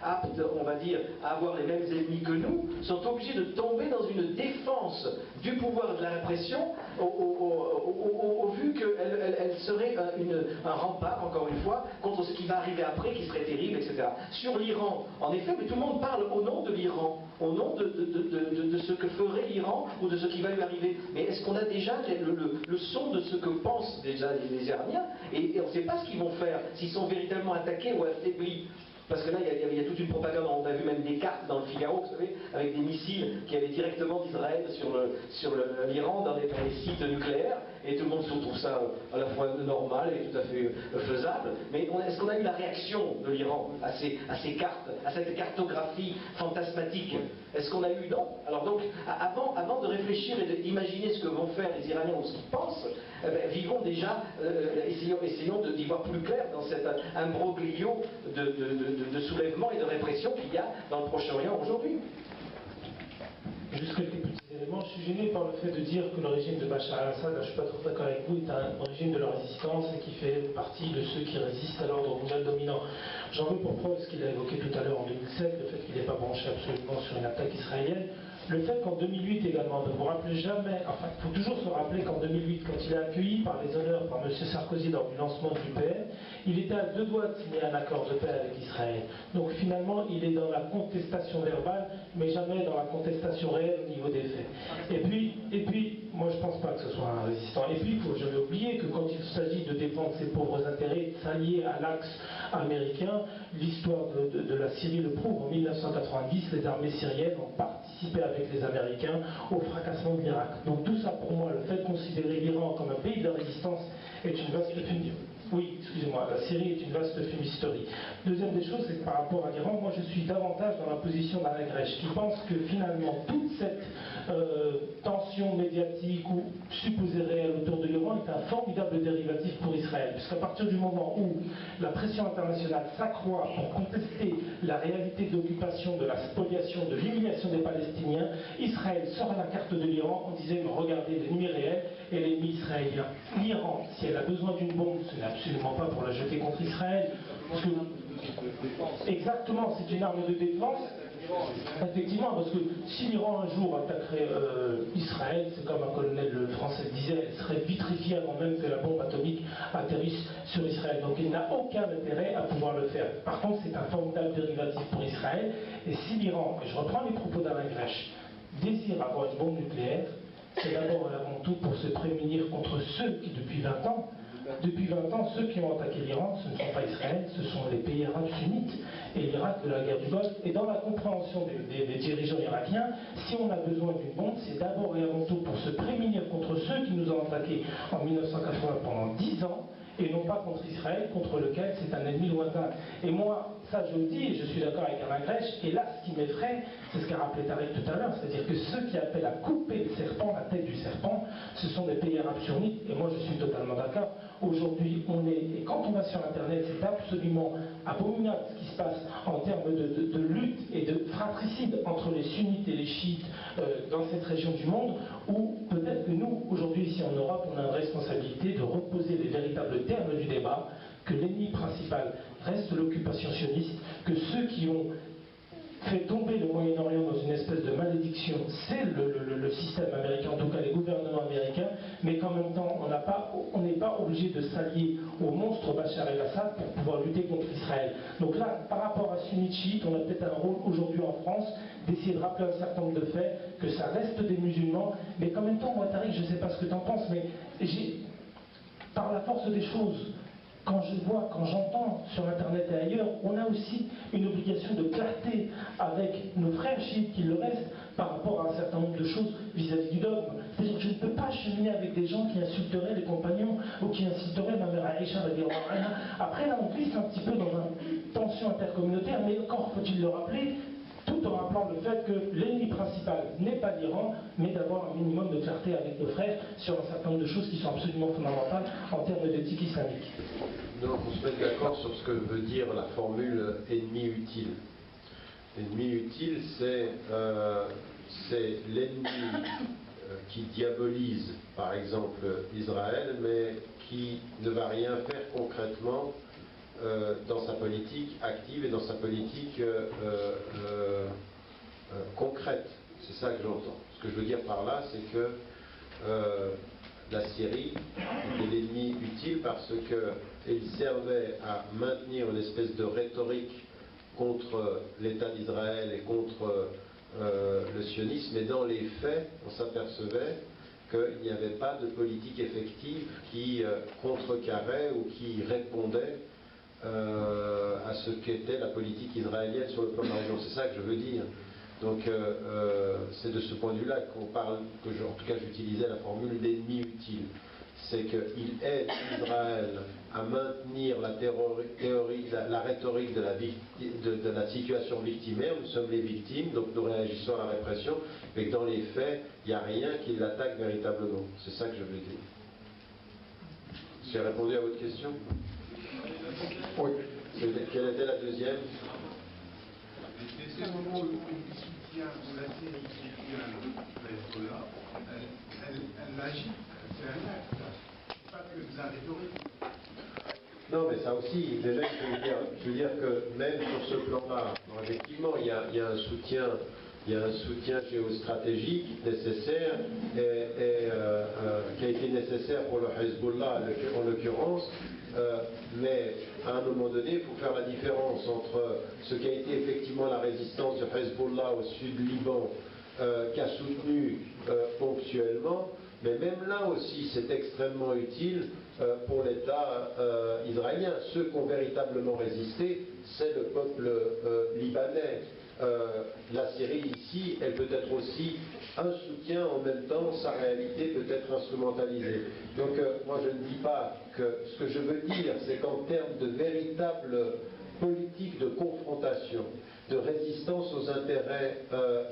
aptes, on va dire, à avoir les mêmes ennemis que nous, sont obligés de tomber dans une défense du pouvoir et de la répression au vu qu'elle serait un rempart, encore une fois, contre ce qui va arriver après, qui serait terrible, etc. Sur l'Iran, en effet, mais tout le monde parle au nom de l'Iran, au nom de ce que ferait l'Iran ou de ce qui va lui arriver. Mais est-ce qu'on a déjà le son de ce que pensent déjà les Iraniens, et on ne sait pas ce qu'ils vont faire, s'ils sont véritablement attaqués ou affaiblis. Parce que là, il y a toute une propagande, on a vu même des cartes dans le Figaro, vous savez, avec des missiles qui allaient directement d'Israël sur l'Iran dans les sites nucléaires, et tout le monde se trouve ça à la fois normal et tout à fait faisable. Mais est-ce qu'on a eu la réaction de l'Iran à ces cartes, à cette cartographie fantasmatique? Est-ce qu'on a eu? Non. Alors donc, avant de réfléchir et d'imaginer ce que vont faire les Iraniens ou ce qu'ils pensent, vivons déjà, essayons d'y voir plus clair dans cet imbroglio de soulèvement et de répression qu'il y a dans le Proche-Orient aujourd'hui. Juste quelques petits éléments. Je suis gêné par le fait de dire que le régime de Bachar al-Assad, je ne suis pas trop d'accord avec vous, est un régime de la résistance et qui fait partie de ceux qui résistent à l'ordre mondial dominant. J'en veux pour preuve ce qu'il a évoqué tout à l'heure en 2007, le fait qu'il n'est pas branché absolument sur une attaque israélienne. Le fait qu'en 2008 également, ne vous rappelez jamais, enfin il faut toujours se rappeler qu'en 2008, quand il est accueilli par les honneurs par M. Sarkozy lors du lancement du PN, il était à 2 doigts de signer un accord de paix avec Israël. Donc finalement, il est dans la contestation verbale, mais jamais dans la contestation réelle au niveau des faits. Et puis moi je ne pense pas que ce soit un résistant. Et puis il ne faut jamais oublier que quand il s'agit de défendre ses pauvres intérêts, de s'allier à l'axe américain, l'histoire de la Syrie le prouve. En 1990, les armées syriennes ont participé avec les Américains au fracassement de l'Irak. Donc tout ça pour moi, le fait de considérer l'Iran comme un pays de résistance est une vaste fume. Oui, excusez-moi, la Syrie est une vaste fumisterie. Deuxième des choses, c'est que par rapport à l'Iran, moi je suis davantage dans la position d'Alain Grèche, qui pense que finalement toute cette tension médiatique ou supposée réelle autour de l'Iran est un formidable dérivatif pour Israël. Puisqu'à partir du moment où la pression internationale s'accroît pour contester la réalité d'occupation, de la spoliation, de l'humiliation des Palestiniens, Israël sort à la carte de l'Iran en disant « Regardez, l'ennemi réel et l'ennemi israélien ». L'Iran, si elle a besoin d'une bombe, ce n'est absolument pas pour la jeter contre Israël. Exactement, c'est une arme de défense. Effectivement, parce que si l'Iran un jour attaquerait Israël, c'est comme un colonel français disait, elle serait vitrifiée avant même que la bombe atomique atterrisse sur Israël. Donc il n'a aucun intérêt à pouvoir le faire. Par contre, c'est un formidable dérivatif pour Israël. Et si l'Iran, et je reprends les propos d'Alain Grèche, désire avoir une bombe nucléaire, c'est d'abord et avant tout pour se prémunir contre ceux qui, depuis 20 ans, ceux qui ont attaqué l'Iran, ce ne sont pas Israël, ce sont les pays arabes sunnites et l'Irak de la guerre du Golfe. Et dans la compréhension des dirigeants irakiens, si on a besoin d'une bombe, c'est d'abord et avant tout pour se prémunir contre ceux qui nous ont attaqués en 1980 pendant 10 ans, et non pas contre Israël, contre lequel c'est un ennemi lointain. Et moi, ça je le dis, et je suis d'accord avec Alain Grèche, et là ce qui m'effraie, c'est ce qu'a rappelé Tariq tout à l'heure, c'est-à-dire que ceux qui appellent à couper le serpent, la tête du serpent, ce sont des pays arabes sunnites, et moi je suis totalement d'accord. Aujourd'hui, et quand on va sur Internet, c'est absolument abominable ce qui se passe en termes de lutte et de fratricide entre les sunnites et les chiites dans cette région du monde, où peut-être que nous, aujourd'hui ici en Europe, on a une responsabilité de reposer les véritables termes du débat, que l'ennemi principal reste l'occupation sioniste, que ceux qui ont fait tomber le Moyen-Orient dans une espèce de malédiction, c'est le système américain, en tout cas les gouvernements américains, mais qu'en même temps, on n'est pas obligé de s'allier au monstre Bachar el-Assad pour pouvoir lutter contre Israël. Donc là, par rapport à sunnite-chiite, on a peut-être un rôle aujourd'hui en France d'essayer de rappeler un certain nombre de faits, que ça reste des musulmans, mais qu'en même temps, moi, Tariq, je ne sais pas ce que tu en penses, mais par la force des choses, quand je vois, quand j'entends sur Internet et ailleurs, on a aussi une obligation de clarté avec nos frères chiites qui le restent par rapport à un certain nombre de choses vis-à-vis du dogme. C'est-à-dire que je ne peux pas cheminer avec des gens qui insulteraient les compagnons ou qui insulteraient ma mère Aïcha. Après là, on glisse un petit peu dans une tension intercommunautaire, mais encore faut-il le rappeler, tout en rappelant le fait que l'ennemi principal n'est pas l'Iran, mais d'avoir un minimum de clarté avec nos frères sur un certain nombre de choses qui sont absolument fondamentales en termes d'éthique islamique. Donc on se met d'accord sur ce que veut dire la formule ennemi utile. L'ennemi utile, c'est l'ennemi qui diabolise, par exemple, Israël, mais qui ne va rien faire concrètement dans sa politique active et dans sa politique concrète. C'est ça que j'entends. Ce que je veux dire par là, c'est que la Syrie était l'ennemi utile parce qu'il servait à maintenir une espèce de rhétorique contre l'État d'Israël et contre le sionisme, et dans les faits, on s'apercevait qu'il n'y avait pas de politique effective qui contrecarrait ou qui répondait à ce qu'était la politique israélienne sur le plan de la région. C'est ça que je veux dire. Donc c'est de ce point de vue-là qu'on parle, en tout cas j'utilisais la formule d'ennemi utile. C'est qu'il aide Israël à maintenir la rhétorique de la situation victimaire. Nous sommes les victimes, donc nous réagissons à la répression, mais que dans les faits, il n'y a rien qui l'attaque véritablement. C'est ça que je veux dire. J'ai répondu à votre question? Oui. Quelle était la deuxième? Est-ce qu'à un moment où il soutient, où la Syrie soutient le Hezbollah, elle agit, c'est un acte, pas que de la rhétorique. Non, mais ça aussi, déjà, je veux dire que même sur ce plan-là, effectivement, il y a un soutien. Il y a un soutien géostratégique nécessaire qui a été nécessaire pour le Hezbollah en l'occurrence, mais à un moment donné, il faut faire la différence entre ce qui a été effectivement la résistance du Hezbollah au sud du Liban, qui a soutenu ponctuellement, mais même là aussi c'est extrêmement utile pour l'État israélien. Ceux qui ont véritablement résisté, c'est le peuple libanais. La Syrie ici, elle peut être aussi un soutien, en même temps sa réalité peut être instrumentalisée. Donc moi je ne dis pas que ce que je veux dire, c'est qu'en termes de véritable politique de confrontation, de résistance aux intérêts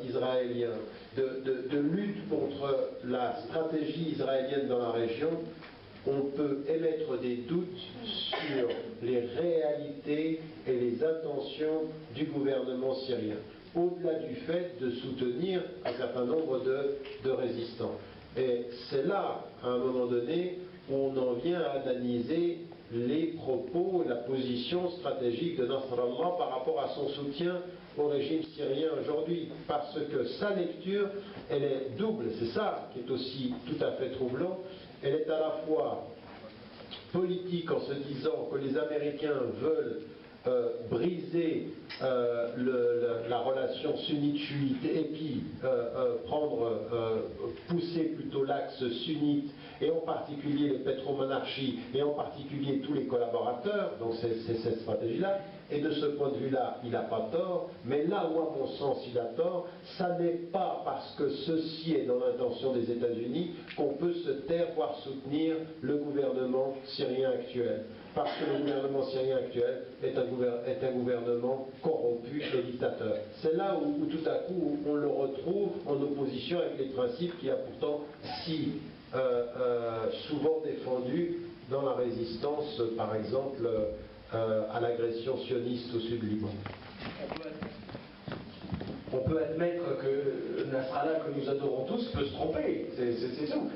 israéliens, de lutte contre la stratégie israélienne dans la région, on peut émettre des doutes sur les réalités et les intentions du gouvernement syrien, au-delà du fait de soutenir un certain nombre de résistants. Et c'est là, à un moment donné, où on en vient à analyser les propos et la position stratégique de Nasrallah par rapport à son soutien au régime syrien aujourd'hui, parce que sa lecture, elle est double, c'est ça qui est aussi tout à fait troublant. Elle est à la fois politique en se disant que les Américains veulent briser la relation sunnite-chiite et puis pousser plutôt l'axe sunnite, et en particulier les pétromonarchies, et en particulier tous les collaborateurs, donc c'est cette stratégie-là, et de ce point de vue-là, il n'a pas tort, mais là où à mon sens il a tort, ça n'est pas parce que ceci est dans l'intention des États-Unis qu'on peut se taire, voire soutenir le gouvernement syrien actuel. Parce que le gouvernement syrien actuel est un gouvernement corrompu et dictateur. C'est là où tout à coup on le retrouve en opposition avec les principes qu'il a pourtant si souvent défendus dans la résistance, par exemple, à l'agression sioniste au sud du Liban. On peut admettre que Nasrallah, que nous adorons tous, peut se tromper, c'est tout.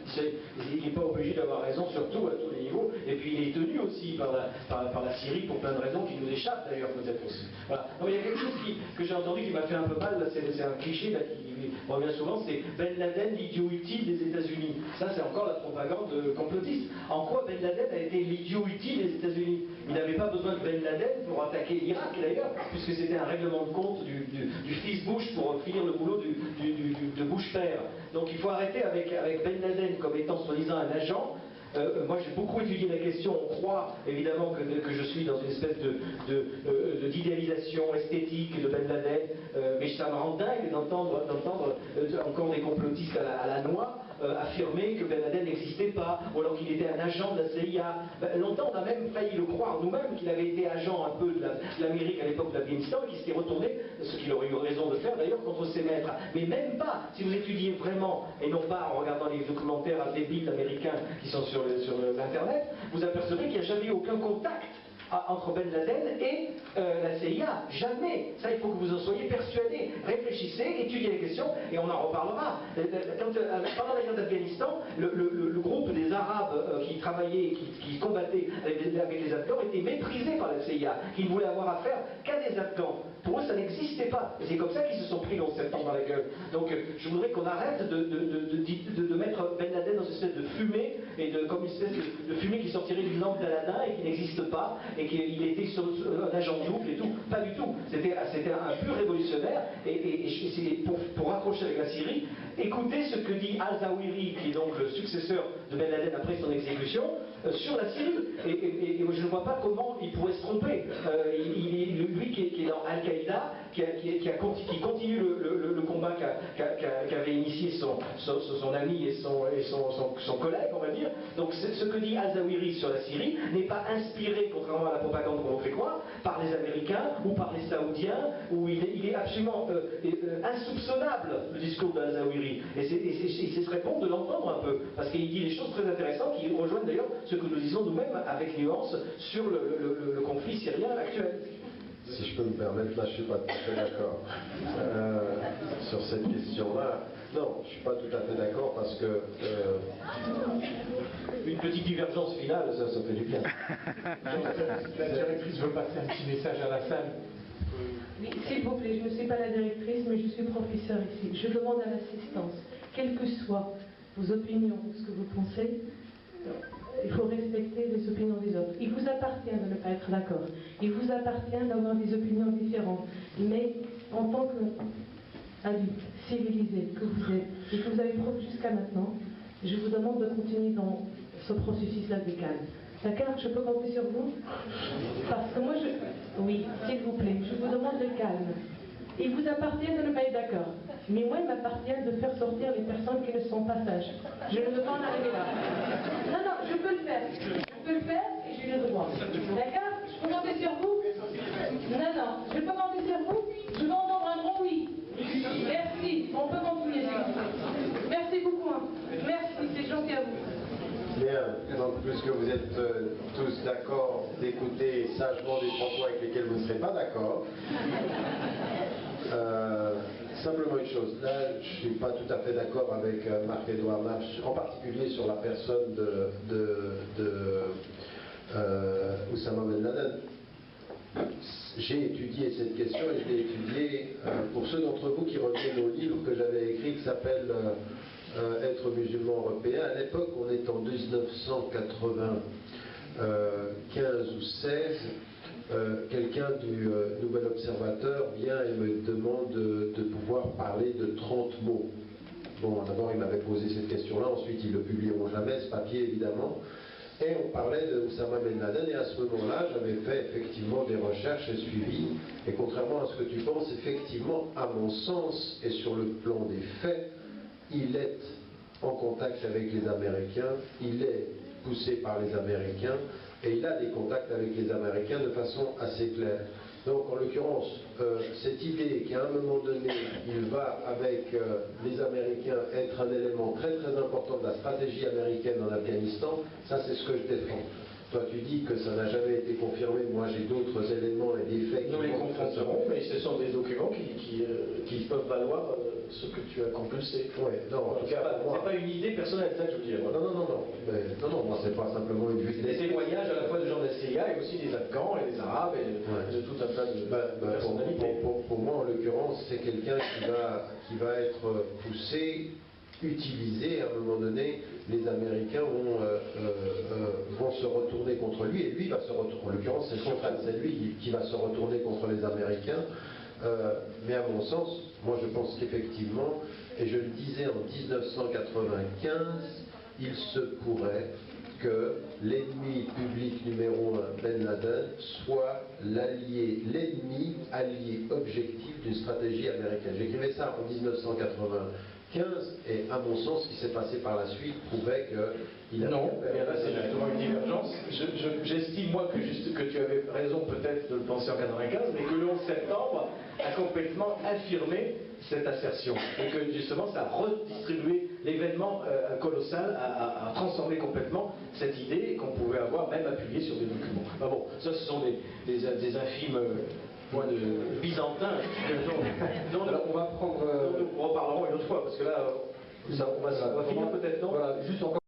Il n'est pas obligé d'avoir raison, surtout à tous les niveaux, et puis il est tenu aussi par la Syrie pour plein de raisons qui nous échappent d'ailleurs peut-être aussi. Voilà. Donc, il y a quelque chose que j'ai entendu qui m'a fait un peu mal, c'est un cliché là, qui revient souvent, c'est Ben Laden, l'idiot utile des États-Unis. Ça c'est encore la propagande complotiste. En quoi Ben Laden a été l'idiot utile des États-Unis? Il n'avait pas besoin de Ben Laden pour attaquer l'Irak d'ailleurs, puisque c'était un règlement de compte du fils Bush pour finir le boulot de Bush père. Donc il faut arrêter avec Ben Laden comme étant soi-disant un agent. Moi j'ai beaucoup étudié la question, on croit évidemment que je suis dans une espèce d'idéalisation esthétique de Ben Laden, mais ça me rend dingue d'entendre encore des complotistes à la noix affirmer que Ben Laden n'existait pas, ou alors qu'il était un agent de la CIA. Longtemps on a même failli le croire nous-mêmes qu'il avait été agent un peu de l'Amérique à l'époque de l'Afghanistan et qu'il s'était retourné, ce qu'il aurait eu raison de faire d'ailleurs contre ses maîtres. Mais même pas, si vous étudiez vraiment, et non pas en regardant les documentaires débiles américains qui sont sur l'internet, vous apercevrez qu'il n'y a jamais eu aucun contact entre Ben Laden et la CIA. Jamais. Ça, il faut que vous en soyez persuadés. Réfléchissez, étudiez les questions et on en reparlera. Pendant la guerre d'Afghanistan, le groupe des Arabes qui travaillaient, qui combattaient avec les Afghans était méprisé par la CIA, qui ne voulait avoir affaire qu'à des Afghans. Pour eux, ça n'existait pas. Et c'est comme ça qu'ils se sont pris le 11 septembre dans la gueule. Donc, je voudrais qu'on arrête de mettre Ben Laden dans une espèce de fumée, comme une espèce de fumée qui sortirait d'une lampe d'Aladin et qui n'existe pas, et qu'il était un agent double et tout. Pas du tout. C'était un pur révolutionnaire. Et pour raccrocher avec la Syrie, écoutez ce que dit Al-Zawahiri, qui est donc le successeur de Ben Laden après son exécution, sur la Syrie. Et je ne vois pas comment il pourrait se tromper. Lui qui est dans Al-Qaïda, qui continue le combat qu'avait initié son ami et son collègue, on va dire. Donc ce que dit Al-Zawahiri sur la Syrie n'est pas inspiré, contrairement à la propagande qu'on fait croire, par les Américains ou par les Saoudiens, où il est absolument insoupçonnable, le discours d'Al-Zawahiri. Et ce serait bon de l'entendre un peu, parce qu'il dit des choses très intéressantes qui rejoignent d'ailleurs ce que nous disons nous-mêmes avec nuance sur le conflit syrien actuel. Si je peux me permettre, là je ne suis pas tout à fait d'accord sur cette question-là. Non, je ne suis pas tout à fait d'accord parce que... Une petite divergence finale, ça fait du bien. La directrice veut passer un petit message à la salle. Oui, s'il vous plaît, je ne suis pas la directrice, mais je suis professeur ici. Je demande à l'assistance, quelles que soient vos opinions, ce que vous pensez, il faut respecter les opinions des autres. Il vous appartient de ne pas être d'accord. Il vous appartient d'avoir des opinions différentes. Mais en tant qu'adulte, civilisé que vous êtes, et que vous avez prouvé jusqu'à maintenant, je vous demande de continuer dans ce processus-là de calme. D'accord? Je peux compter sur vous? Parce que moi, oui, s'il vous plaît, je vous demande de calme. Il vous appartient de ne pas être d'accord. Mais moi, il m'appartient de faire sortir les personnes qui ne sont pas sages. Je ne veux pas en arriver là. Non, je peux le faire. Je peux le faire et j'ai le droit. D'accord? Je peux compter sur vous? Non, je peux compter sur vous? Je veux entendre un gros oui. Merci. On peut continuer, s'il vous plaît. Merci beaucoup. Merci, c'est gentil à vous. Bien, donc puisque vous êtes tous d'accord d'écouter sagement des propos avec lesquels vous ne serez pas d'accord, simplement une chose, là je ne suis pas tout à fait d'accord avec Marc-Edouard March, en particulier sur la personne de Oussama Ben Laden. J'ai étudié cette question et je l'ai étudiée pour ceux d'entre vous qui reviennent au livre que j'avais écrit qui s'appelle Être musulman européen. À l'époque, on est en 1995 ou 16. Quelqu'un du Nouvel Observateur vient et me demande de pouvoir parler de 30 mots. Bon, d'abord, il m'avait posé cette question-là. Ensuite, ils ne le publieront jamais, ce papier, évidemment. Et on parlait de Oussama Ben Laden, et à ce moment-là, j'avais fait effectivement des recherches et suivi. Et contrairement à ce que tu penses, effectivement, à mon sens, et sur le plan des faits, il est en contact avec les Américains, il est poussé par les Américains, et il a des contacts avec les Américains de façon assez claire. Donc, en l'occurrence, cette idée qu'à un moment donné, il va, avec les Américains, être un élément très très important de la stratégie américaine en Afghanistan, ça c'est ce que je défends. Toi, tu dis que ça n'a jamais été confirmé. Moi, j'ai d'autres éléments et des faits qui montrent que seront, mais ce sont des documents qui peuvent valoir ce que tu as compulsé. Ouais, non, En tout cas, c'est pas une idée personnelle, c'est ça que je veux dire. Non, moi c'est pas simplement une vue. Des témoignages à la fois de gens de la CIA et aussi des Afghans et des Arabes et de tout un tas de personnalités. Pour moi, en l'occurrence, c'est quelqu'un qui va être poussé, utilisé. À un moment donné, les Américains vont se retourner contre lui, et lui va se retourner. En l'occurrence, c'est lui qui va se retourner contre les Américains. Mais à mon sens, moi je pense qu'effectivement, et je le disais en 1995, il se pourrait que l'ennemi public numéro 1, Ben Laden, soit l'ennemi allié objectif d'une stratégie américaine. J'écrivais ça en 1995, et à mon sens, ce qui s'est passé par la suite prouvait qu'il a... Non, et là c'est justement une divergence. J'estime moi que tu avais raison peut-être de le penser en 95, mais que le 11 septembre a complètement affirmé cette assertion. Et que justement ça a redistribué l'événement colossal, a transformé complètement cette idée qu'on pouvait avoir même appuyée sur des documents. Enfin bon, ça ce sont des infimes points de byzantins dont on va prendre... nous reparlerons une autre fois, parce que là, on va finir peut-être, non? Voilà, juste encore.